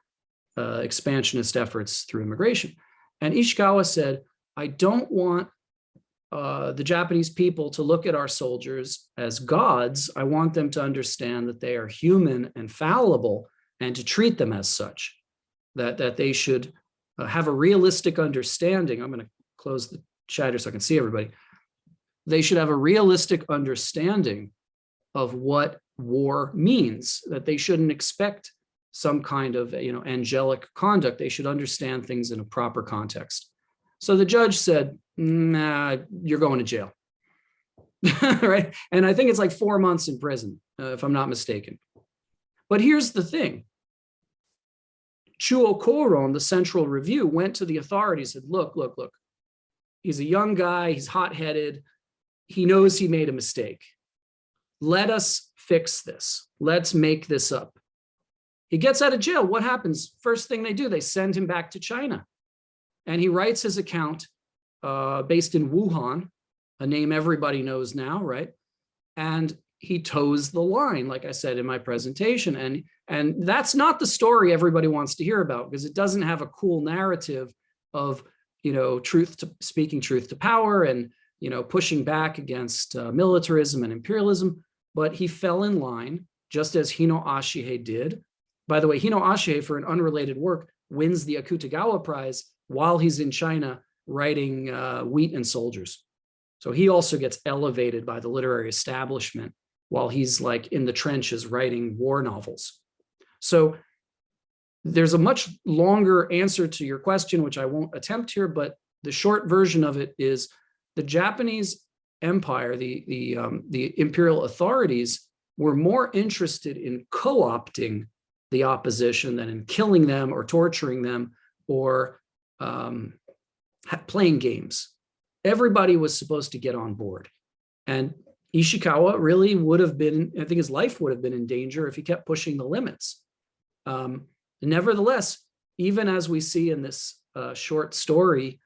S2: expansionist efforts through immigration. And Ishikawa said, I don't want the Japanese people to look at our soldiers as gods. I want them to understand that they are human and fallible, and to treat them as such, that they should have a realistic understanding. I'm going to close chat here so I can see everybody. They should have a realistic understanding of what war means, that they shouldn't expect some kind of, angelic conduct. They should understand things in a proper context. So the judge said, nah, you're going to jail. Right? And I think it's like 4 months in prison, if I'm not mistaken. But here's the thing. Chuo Koron, the Central Review, went to the authorities and said, look. He's a young guy. He's hot-headed. He knows he made a mistake. Let us fix this. Let's make this up. He gets out of jail. What happens? First thing they do, they send him back to China. And he writes his account based in Wuhan, a name everybody knows now, right? And he toes the line, like I said in my presentation. And that's not the story everybody wants to hear about, because it doesn't have a cool narrative of, speaking truth to power and, pushing back against militarism and imperialism. But he fell in line, just as Hino Ashihei did. By the way, Hino Ashihei, for an unrelated work, wins the Akutagawa Prize while he's in China writing Wheat and Soldiers. So he also gets elevated by the literary establishment while he's like in the trenches writing war novels. So there's a much longer answer to your question, which I won't attempt here, but the short version of it is the Japanese empire, the imperial authorities were more interested in co-opting the opposition than in killing them or torturing them or playing games. Everybody was supposed to get on board. And Ishikawa really would have been, I think his life would have been in danger if he kept pushing the limits. Nevertheless, even as we see in this short story,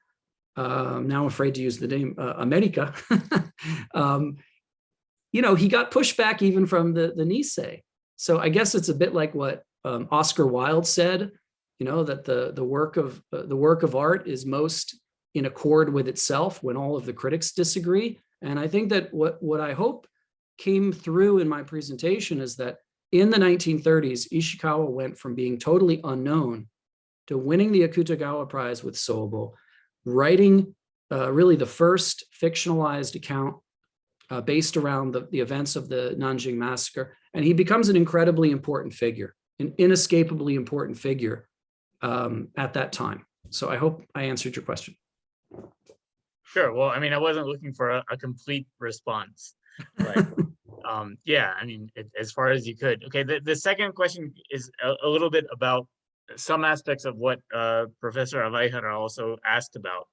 S2: now I'm afraid to use the name America, he got pushback even from the Nisei. So I guess it's a bit like what Oscar Wilde said, that the work of art is most in accord with itself when all of the critics disagree. And I think that what I hope came through in my presentation is that in the 1930s, Ishikawa went from being totally unknown to winning the Akutagawa Prize with Sobo, writing really the first fictionalized account based around the events of the Nanjing Massacre. And he becomes an incredibly important figure, an inescapably important figure at that time. So I hope I answered your question.
S1: Sure. Well, I wasn't looking for a complete response. But, as far as you could. Okay, the second question is a little bit about some aspects of what Professor Avaihara also asked about.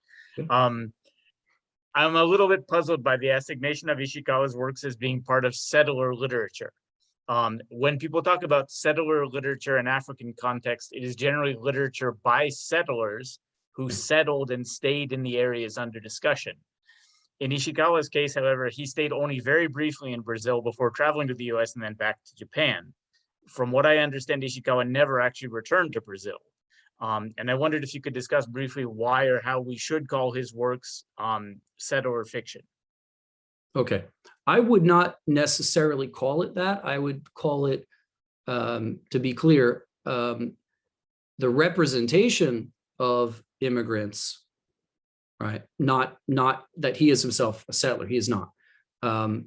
S1: I'm a little bit puzzled by the assignation of Ishikawa's works as being part of settler literature. When people talk about settler literature in African context, it is generally literature by settlers who settled and stayed in the areas under discussion. In Ishikawa's case, however, he stayed only very briefly in Brazil before traveling to the US and then back to Japan. From what I understand, Ishikawa never actually returned to Brazil. And I wondered if you could discuss briefly why or how we should call his works settler fiction.
S2: Okay, I would not necessarily call it that. I would call it, to be clear, the representation of immigrants, right? Not that he is himself a settler. He is not.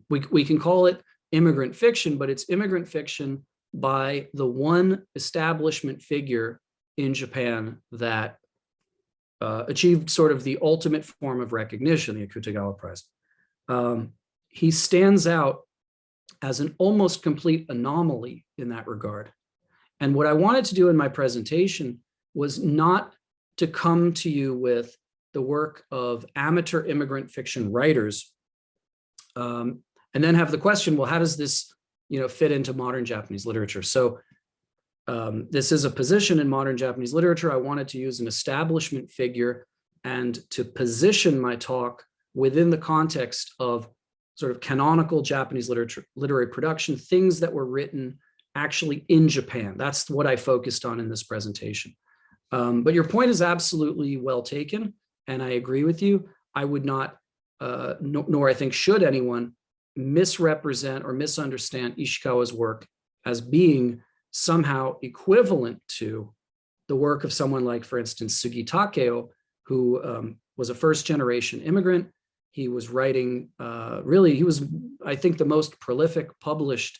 S2: We can call it immigrant fiction, but it's immigrant fiction by the one establishment figure in Japan that achieved sort of the ultimate form of recognition, the Akutagawa Prize. He stands out as an almost complete anomaly in that regard. And what I wanted to do in my presentation was not to come to you with the work of amateur immigrant fiction writers, and then have the question, well, how does this fit into modern Japanese literature? So this is a position in modern Japanese literature. I wanted to use an establishment figure and to position my talk within the context of sort of canonical Japanese literary production, things that were written actually in Japan. That's what I focused on in this presentation. But your point is absolutely well taken, and I agree with you. I would not, nor I think should anyone, misrepresent or misunderstand Ishikawa's work as being somehow equivalent to the work of someone like, for instance, Sugi Takeo, who was a first-generation immigrant. He was writing, he was, I think, the most prolific published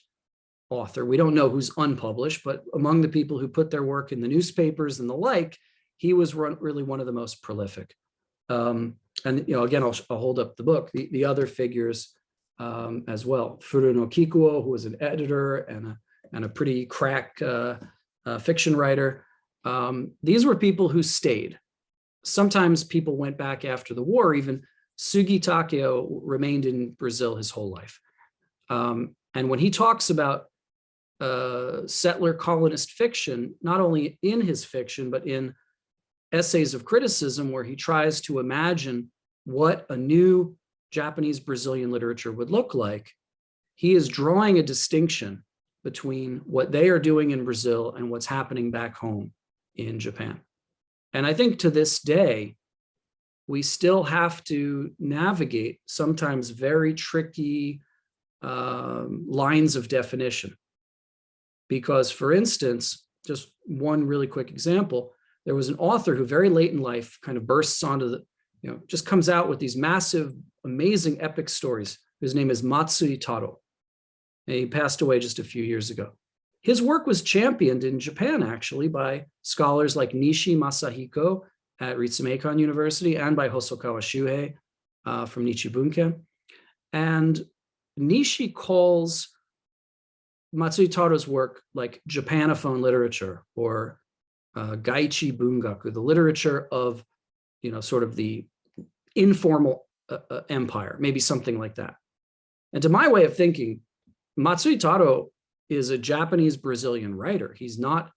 S2: author. We don't know who's unpublished, but among the people who put their work in the newspapers and the like, he was really one of the most prolific. And again, I'll hold up the book, the other figures as well. Furuno Kikuo, who was an editor and a pretty crack fiction writer. These were people who stayed. Sometimes people went back after the war. Even Sugi Takeo remained in Brazil his whole life. And when he talks about settler colonist fiction, not only in his fiction, but in essays of criticism, where he tries to imagine what a new Japanese Brazilian literature would look like, he is drawing a distinction between what they are doing in Brazil and what's happening back home in Japan. And I think to this day, we still have to navigate sometimes very tricky lines of definition. Because, for instance, just one really quick example, there was an author who very late in life kind of bursts onto the, just comes out with these massive, amazing epic stories. His name is Matsui Taro. And he passed away just a few years ago. His work was championed in Japan, actually, by scholars like Nishi Masahiko at Ritsumeikan University and by Hosokawa Shuhei from Nichi Bunken. And Nishi calls Matsui Taro's work like Japanophone literature, or Gaichi Bungaku, the literature of, sort of the informal empire, maybe something like that. And to my way of thinking, Matsui Taro is a Japanese Brazilian writer. He's not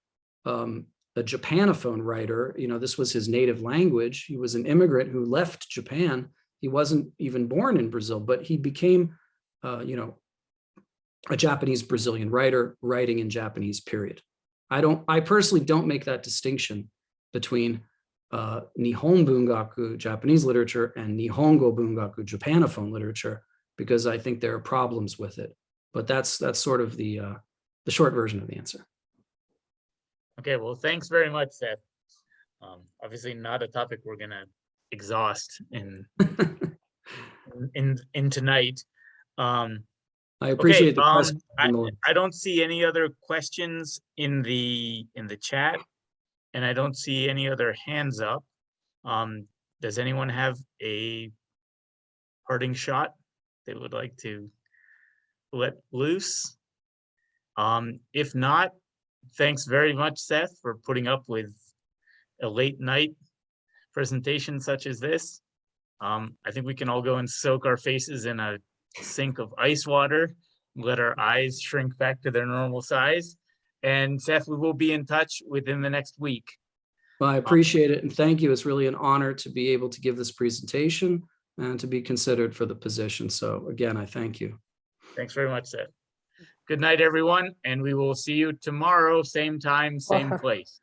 S2: a Japanophone writer. This was his native language. He was an immigrant who left Japan. He wasn't even born in Brazil, but he became, a Japanese Brazilian writer writing in Japanese, period. I personally don't make that distinction between Nihon Bungaku, Japanese literature, and Nihongo Bungaku, Japanophone literature, because I think there are problems with it. But that's sort of the short version of the answer.
S1: Okay, well, thanks very much, Seth. Obviously not a topic we're gonna exhaust in tonight.
S2: I appreciate
S1: okay,
S2: the question.
S1: I don't see any other questions in the chat, and I don't see any other hands up. Does anyone have a parting shot they would like to let loose? If not, thanks very much, Seth, for putting up with a late night presentation such as this. I think we can all go and soak our faces in a sink of ice water, let our eyes shrink back to their normal size. And Seth, we will be in touch within the next week.
S2: Well, I appreciate it, and thank you. It's really an honor to be able to give this presentation and to be considered for the position. So again, I thank you.
S1: Thanks very much, Seth. Good night, everyone, and we will see you tomorrow, same time, same place.